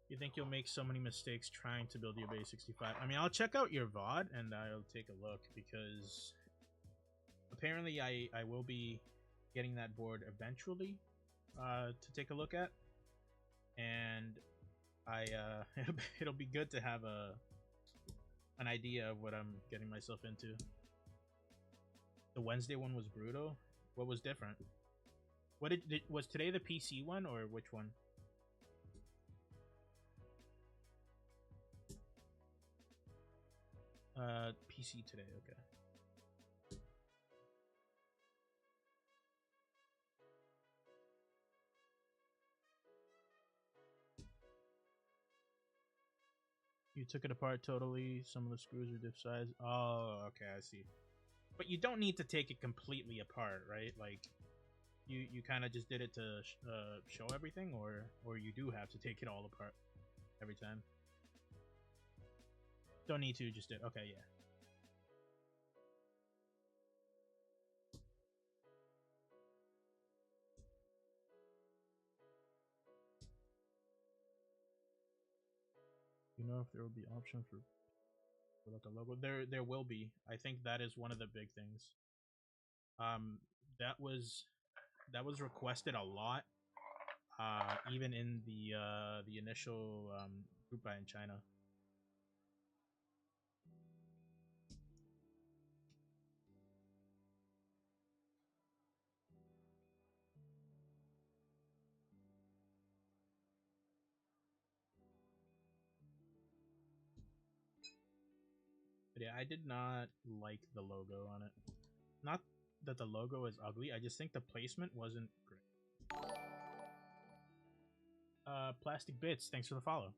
You think you'll make so many mistakes trying to build your base 65? I mean, I'll check out your VOD and I'll take a look, because apparently I will be getting that board eventually to take a look at, and it'll be good to have an idea of what I'm getting myself into. The Wednesday one was brutal. What was different? What was today the PC one, or which one? PC today, okay. You took it apart totally. Some of the screws are diff size. Oh, okay, I see. But you don't need to take it completely apart, right? Like, you kind of just did it to show everything, or you do have to take it all apart every time? Don't need to, just did. Okay, yeah. You know if there will be option for about the logo. There will be. I think that is one of the big things. Um, that was requested a lot. Even in the initial group buy in China. But yeah, I did not like the logo on it. Not that the logo is ugly, I just think the placement wasn't great. Plastic Bits, thanks for the follow.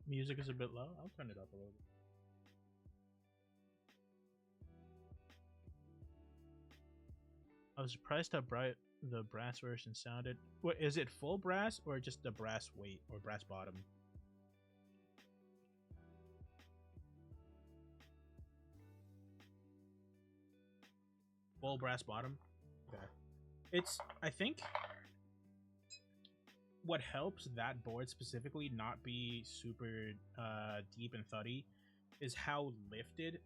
Music is a bit low. I'll turn it up a little bit. I was surprised how bright the brass version sounded. What is it? Full brass or just the brass weight or brass bottom? Full brass bottom. Okay. It's. I think what helps that board specifically not be super deep and thuddy is how lifted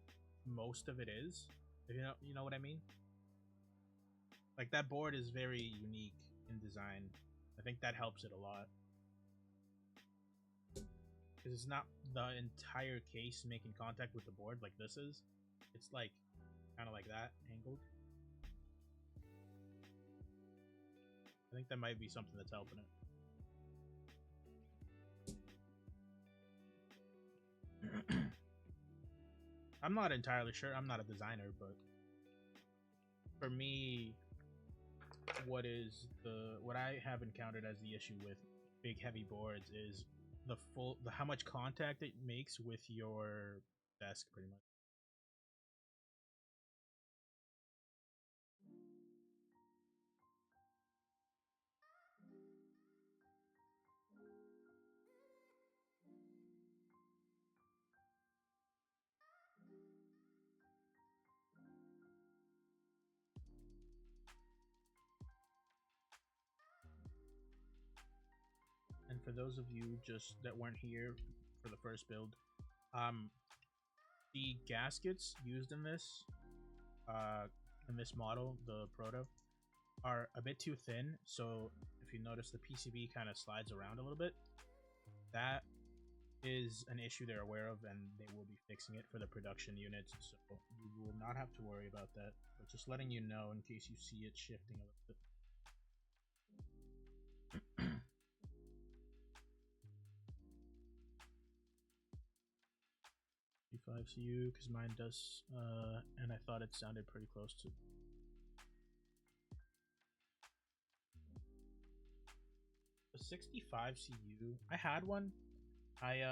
most of it is. If you know what I mean? Like that board is very unique in design. I think that helps it a lot. Because it's not the entire case making contact with the board like this is. It's like kind of like that, angled. I think that might be something that's helping it. I'm not entirely sure. I'm not a designer, but for me, what I have encountered as the issue with big heavy boards is the how much contact it makes with your desk, pretty much. And for those of you just that weren't here for the first build, the gaskets used in this model, the Proto, are a bit too thin. So if you notice, the PCB kind of slides around a little bit. That is an issue they're aware of, and they will be fixing it for the production units. So you will not have to worry about that. But just letting you know in case you see it shifting a little bit. 5 CU because mine does, and I thought it sounded pretty close to. The 65 CU, I had one. I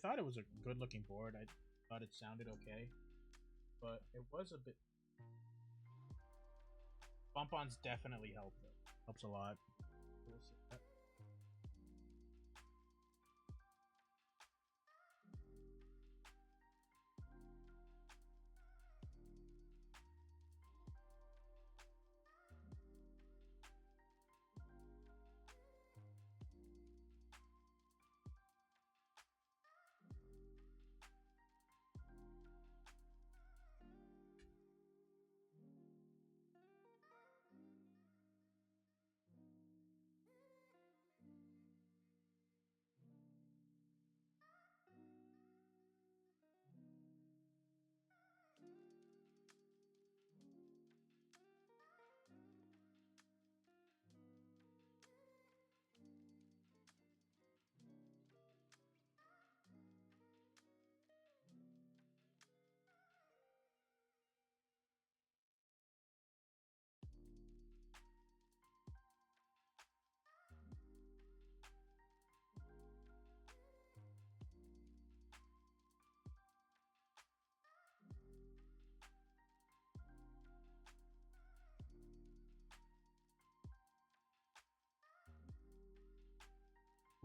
thought it was a good looking board. I thought it sounded okay, but it was a bit. Bump-ons definitely help though. Helps a lot. We'll see that.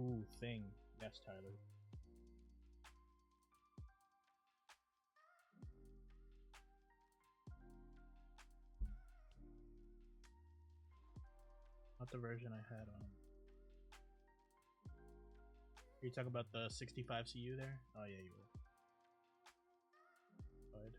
Ooh, thing. Yes, Tyler. Not the version I had on. Are you talking about the 65 CU there? Oh yeah, you were. Go ahead.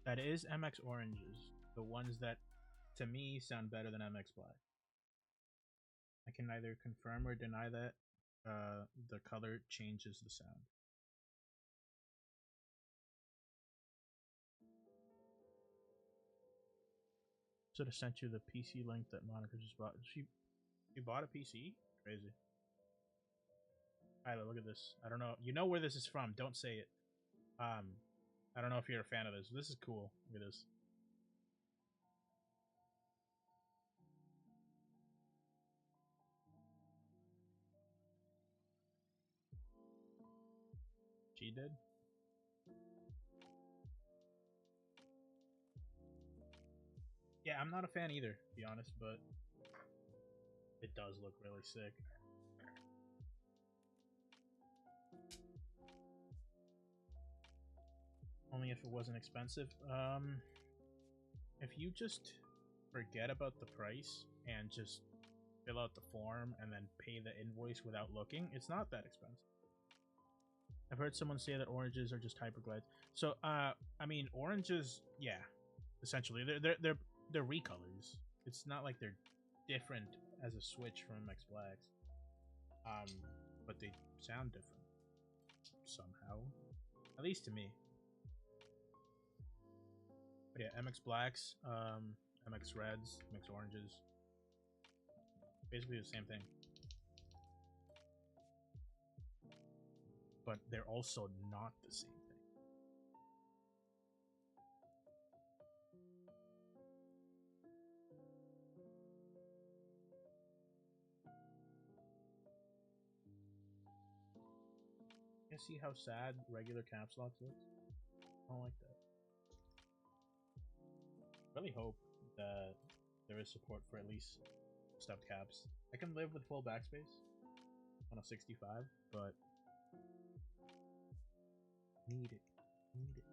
That is MX oranges, the ones that to me sound better than MX black. I can neither confirm or deny that. The color changes the sound. Should have sent you the PC link that Monica just bought. She bought a PC? Crazy. Tyler, look at this. I don't know. You know where this is from. Don't say it. I don't know if you're a fan of this. This is cool. Look at this. She did. Yeah, I'm not a fan either, to be honest, but it does look really sick. Only if it wasn't expensive. If you just forget about the price and just fill out the form and then pay the invoice without looking, it's not that expensive. I've heard someone say that oranges are just hyperglides. So, I mean, oranges, yeah, essentially, they're recolors. It's not like they're different as a switch from MX Blacks. But they sound different somehow, at least to me. But yeah, MX Blacks, MX Reds, MX Oranges, basically the same thing. But they're also not the same thing. You see how sad regular caps locks looks? I don't like that. I really hope that there is support for at least stepped caps. I can live with full backspace on a 65, but need it. Need it.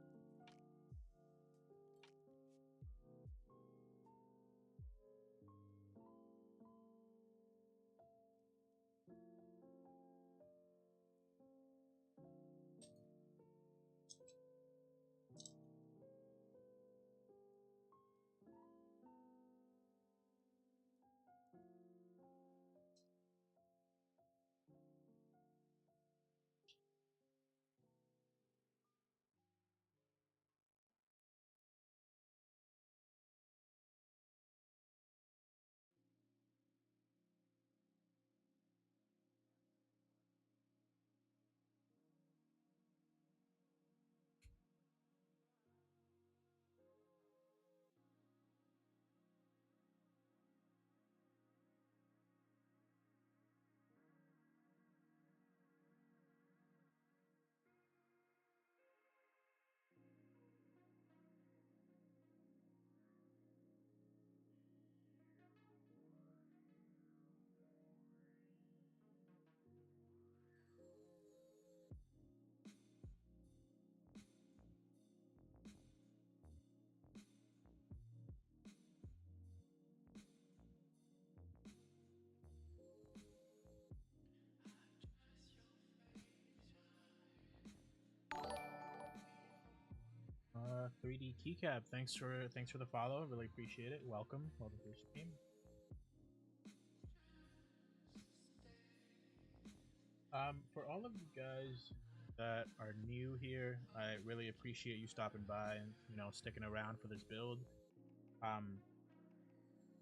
Uh, 3D Keycap, thanks for the follow. Really appreciate it. Welcome to the stream. For all of you guys that are new here, I really appreciate you stopping by and sticking around for this build.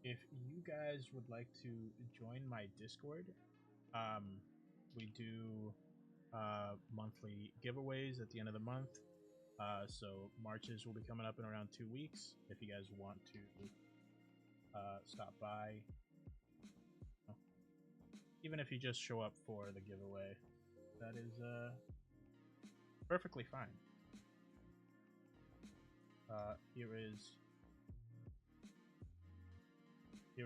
If you guys would like to join my Discord, we do monthly giveaways at the end of the month. So Marches will be coming up in around 2 weeks. If you guys want to stop by, even if you just show up for the giveaway, that is perfectly fine. Here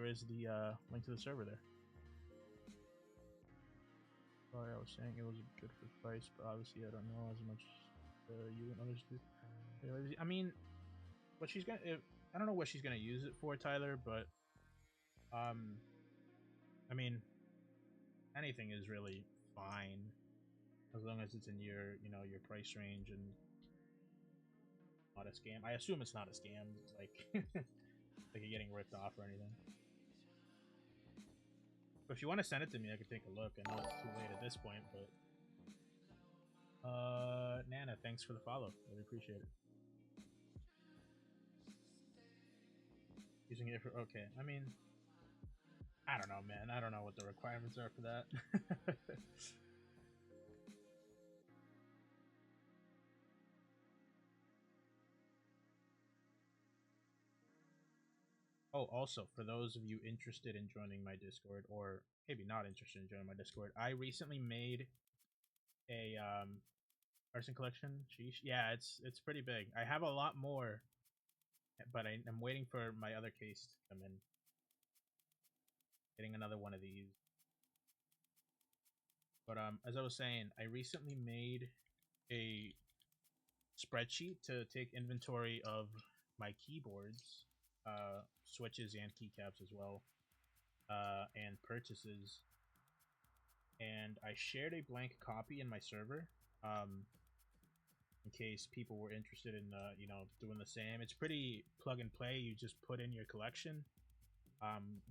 is the link to the server there. Sorry, I was saying it was good for price, but obviously I don't know as much you and others do. I mean, what she's gonna, I don't know what she's gonna use it for, Tyler, but I mean, anything is really fine as long as it's in your, you know, your price range and not a scam. I assume it's not a scam, like like you're getting ripped off or anything. But if you want to send it to me, I could take a look. I know it's too late at this point, but Nana, thanks for the follow. Really appreciate it. Using it for okay. I mean, I don't know, man. I don't know what the requirements are for that. Oh, also, for those of you interested in joining my Discord, or maybe not interested in joining my Discord, I recently made a person collection. Sheesh. Yeah, it's pretty big. I have a lot more, but I'm waiting for my other case to come in. Getting another one of these. But as I was saying, I recently made a spreadsheet to take inventory of my keyboards, switches, and keycaps as well, and purchases. And I shared a blank copy in my server, in case people were interested in, you know, doing the same. It's pretty plug and play. You just put in your collection.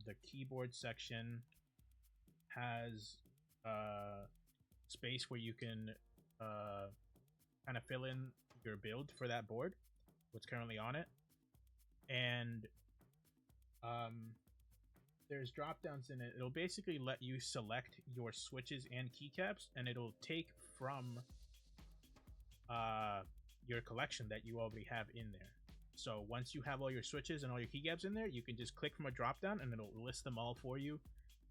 The keyboard section has space where you can kind of fill in your build for that board, what's currently on it, and there's drop downs in it. It'll basically let you select your switches and keycaps, and it'll take from your collection that you already have in there. So once you have all your switches and all your keycaps in there, you can just click from a drop down and it'll list them all for you,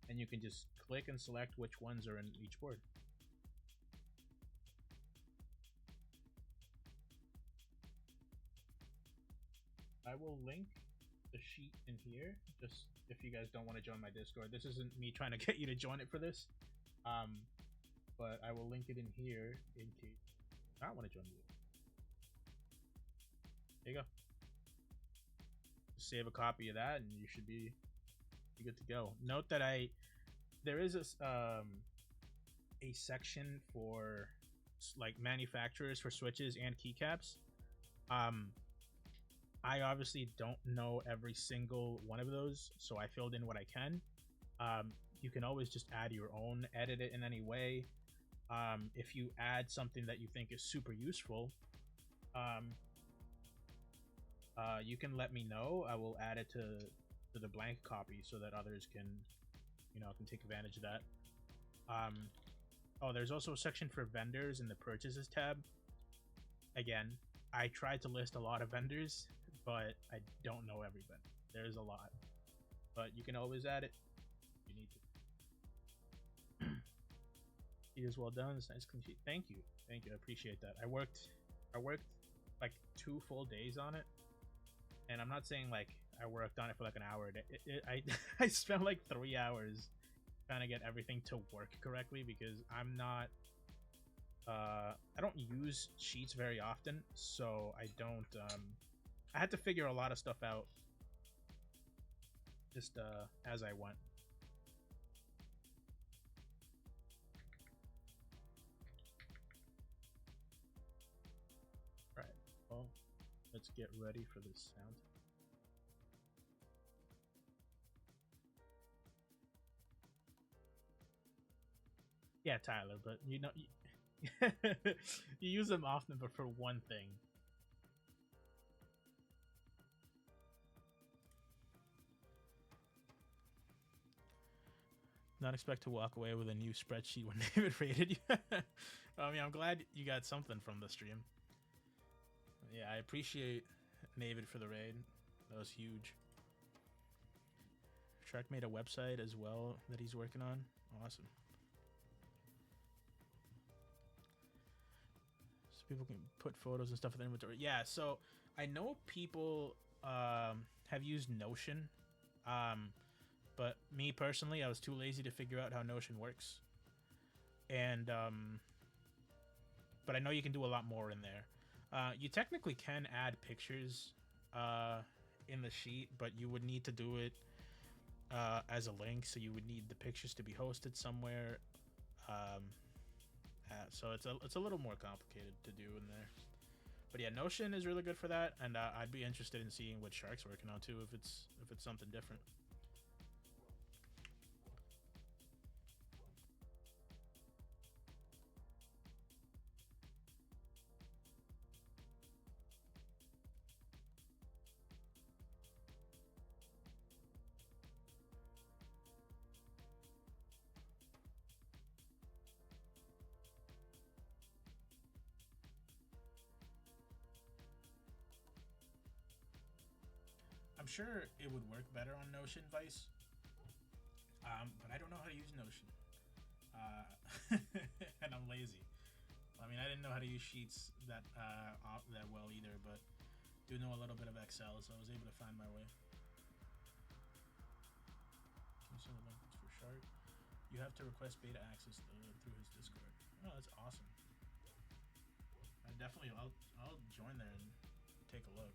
and you can just click and select which ones are in each board. I will link the sheet in here, just if you guys don't want to join my Discord. This isn't me trying to get you to join it for this, but I will link it in here in case you don't want to join you. There you go. Just save a copy of that, and you should be good to go. Note that there is a section for like manufacturers for switches and keycaps. I obviously don't know every single one of those, so I filled in what I can. You can always just add your own, edit it in any way. If you add something that you think is super useful, you can let me know. I will add it to the blank copy so that others can, you know, can take advantage of that. Oh, there's also a section for vendors in the purchases tab. Again, I tried to list a lot of vendors, but I don't know everybody. There's a lot, but you can always add it if you need to. It is well done. It's nice, clean sheet. Thank you. I appreciate that. I worked like 2 full days on it, and I'm not saying like I worked on it for like an hour. I spent like 3 hours trying to get everything to work correctly, because I'm not. I don't use sheets very often, so I don't. I had to figure a lot of stuff out just as I went. Right. Well, let's get ready for this sound. Yeah, Tyler, but you know, you use them often, but for one thing. Not expect to walk away with a new spreadsheet when David rated you. I mean, I'm glad you got something from the stream. Yeah, I appreciate David for the raid. That was huge. Shark made a website as well that he's working on. Awesome. People can put photos and stuff in their inventory. Yeah, so I know people have used Notion, but me personally, I was too lazy to figure out how Notion works. And but I know you can do a lot more in there. You technically can add pictures in the sheet, but you would need to do it as a link, so you would need the pictures to be hosted somewhere. So it's a little more complicated to do in there. But yeah, Notion is really good for that, and I'd be interested in seeing what Shark's working on too, if it's something different. I'm sure it would work better on Notion, Vice, but I don't know how to use Notion, and I'm lazy. I mean, I didn't know how to use Sheets that well either, but do know a little bit of Excel, so I was able to find my way. Can you send the link for Shark? You have to request beta access through his Discord. Oh, that's awesome. I'll join there and take a look.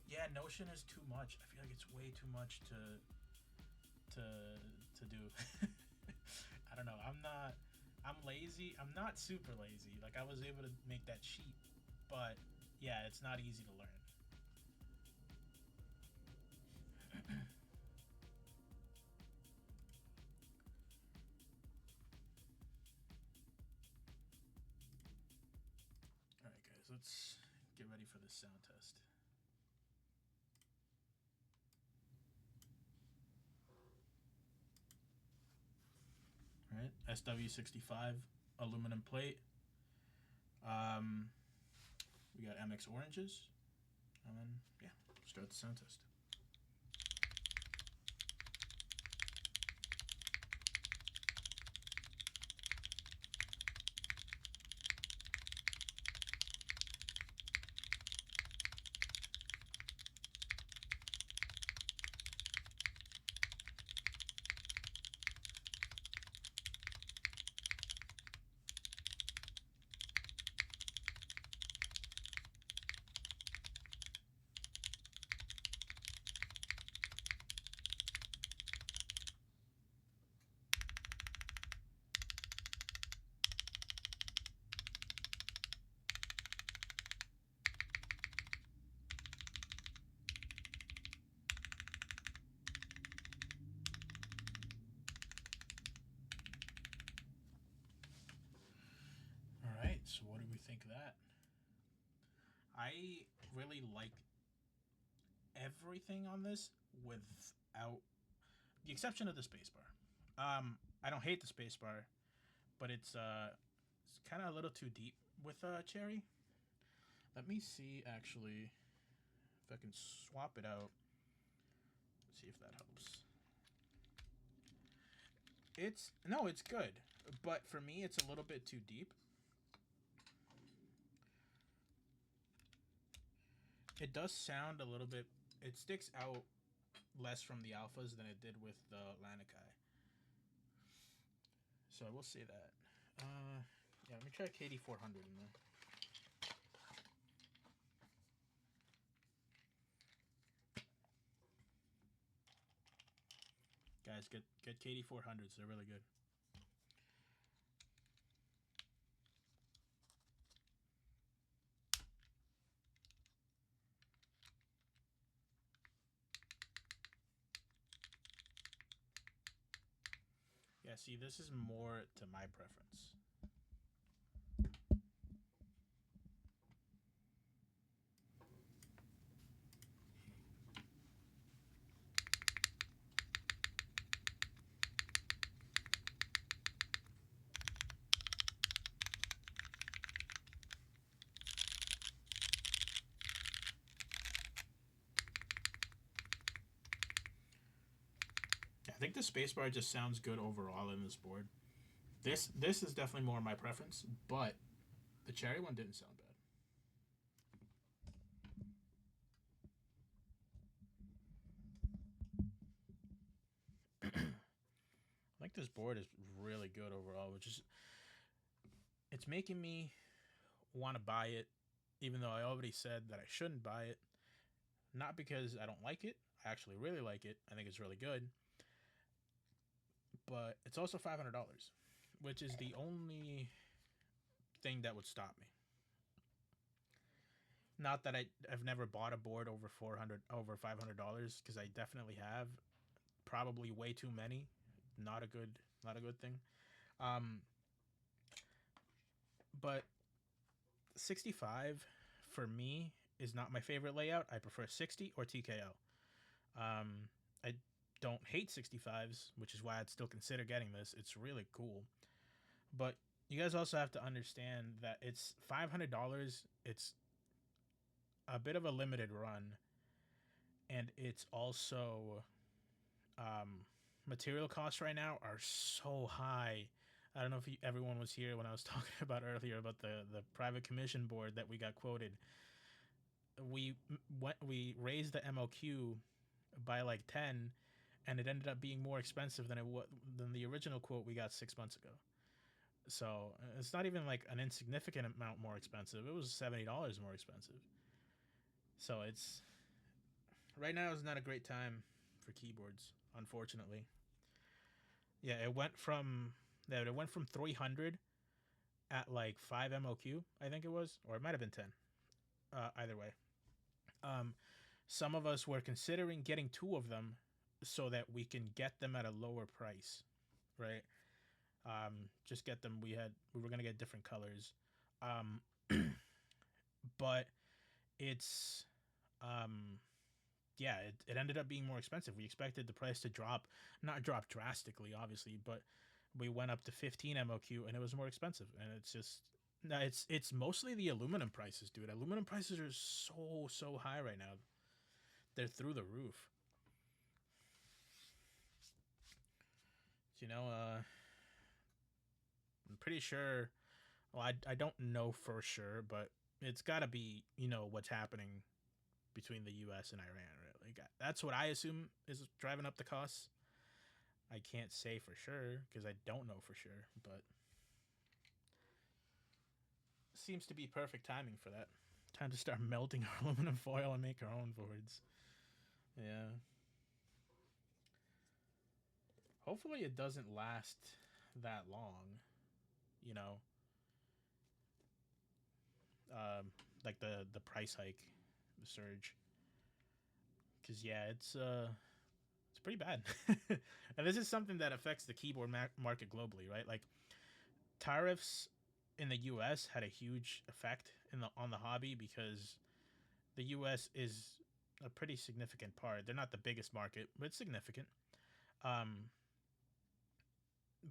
Yeah, Notion is too much. I feel like it's way too much to do. I don't know. I'm lazy. I'm not super lazy. Like, I was able to make that sheet, but yeah, it's not easy to learn. All right, guys, let's get ready for this sound test. All right, SW65 aluminum plate. We got MX oranges, and then yeah, start the sound test. So what do we think of that? I really like everything on this without the exception of the spacebar. I don't hate the spacebar, but it's kind of a little too deep with Cherry. Let me see actually if I can swap it out. See if that helps. It's good, but for me it's a little bit too deep. It does sound a little bit. It sticks out less from the alphas than it did with the Lanikai. So I will say that. Yeah, let me try KD400 in there. Guys, get KD400s. They're really good. Yeah, see, this is more to my preference. I think the spacebar just sounds good overall in this board. This is definitely more my preference, but the cherry one didn't sound bad. I think this board is really good overall, which is it's making me want to buy it, even though I already said that I shouldn't buy it. Not because I don't like it. I actually really like it. I think it's really good. But it's also $500, which is the only thing that would stop me. Not that I've never bought a board over $500, because I definitely have. Probably way too many. Not a good thing. Um, but 65 for me is not my favorite layout. I prefer 60 or TKO. I don't hate 65s, which is why I'd still consider getting this. It's really cool. But you guys also have to understand that it's $500. It's a bit of a limited run, and it's also material costs right now are so high. I don't know if everyone was here when I was talking about earlier about the private commission board that we got quoted. We raised the MOQ by like 10, and it ended up being more expensive than the original quote we got 6 months ago. So it's not even like an insignificant amount more expensive. It was $70 more expensive. So it's right now is not a great time for keyboards, unfortunately. Yeah, it went from 300 at like 5 MOQ, I think it was, or it might have been 10. Either way, um, some of us were considering getting two of them so that we can get them at a lower price, right? Just get them. We were gonna get different colors, um, but it's yeah, it ended up being more expensive. We expected the price to not drop drastically, obviously, but we went up to 15 MOQ and it was more expensive. And it's just, no, it's mostly the aluminum prices, dude. Aluminum prices are so high right now. They're through the roof. You know, I'm pretty sure. Well, I don't know for sure, but it's got to be what's happening between the U.S. and Iran. Right? Like that's what I assume is driving up the costs. I can't say for sure because I don't know for sure, but seems to be perfect timing for that. Time to start melting our aluminum foil and make our own boards. Yeah. Hopefully it doesn't last that long. You know, like the price hike, the surge. Because yeah, it's pretty bad. And this is something that affects the keyboard market globally, right? Like tariffs in the U.S. had a huge effect on the hobby because the U.S. is a pretty significant part. They're not the biggest market, but it's significant. Um,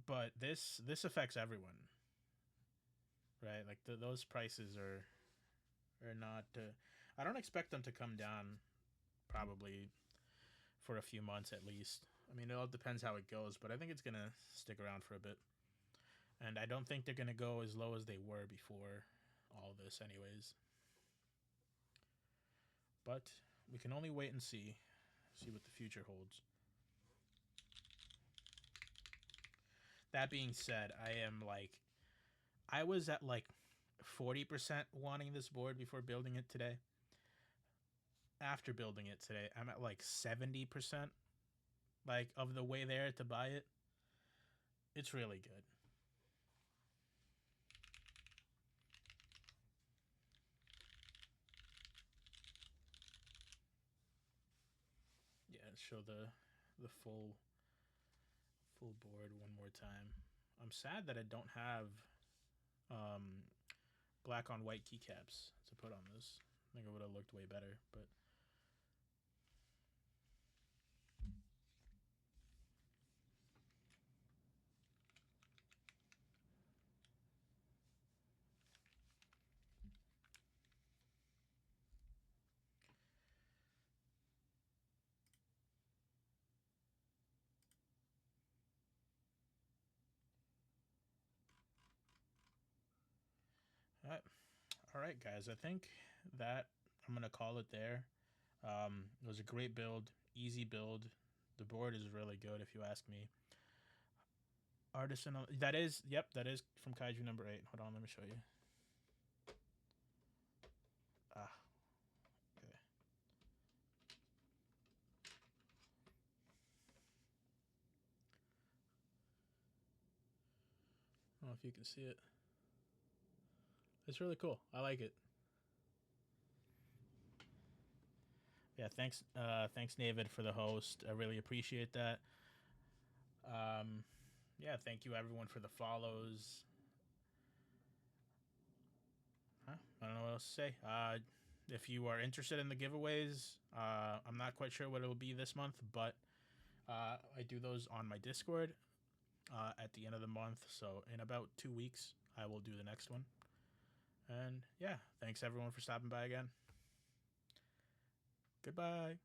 but this affects everyone, right? Like those prices are not. I don't expect them to come down probably for a few months at least. I mean, it all depends how it goes, but I think it's gonna stick around for a bit. And I don't think they're gonna go as low as they were before all this, anyways. But we can only wait and see what the future holds. That being said, I was at like 40% wanting this board before building it today. After building it today, I'm at like 70%, like of the way there to buy it. It's really good. Yeah, show the full board one more time. I'm sad that I don't have um, black on white keycaps to put on this. I think it would have looked way better, but All right, guys. I think that I'm gonna call it there. It was a great build, easy build. The board is really good, if you ask me. Artisanal. That is, yep, that is from Kaiju number 8. Hold on, let me show you. Ah, okay. I don't know if you can see it. It's really cool. I like it. Yeah, thanks, David, for the host. I really appreciate that. Yeah, thank you everyone for the follows. I don't know what else to say. If you are interested in the giveaways, I'm not quite sure what it will be this month, but I do those on my Discord at the end of the month. So in about 2 weeks, I will do the next one. And yeah, thanks everyone for stopping by again. Goodbye.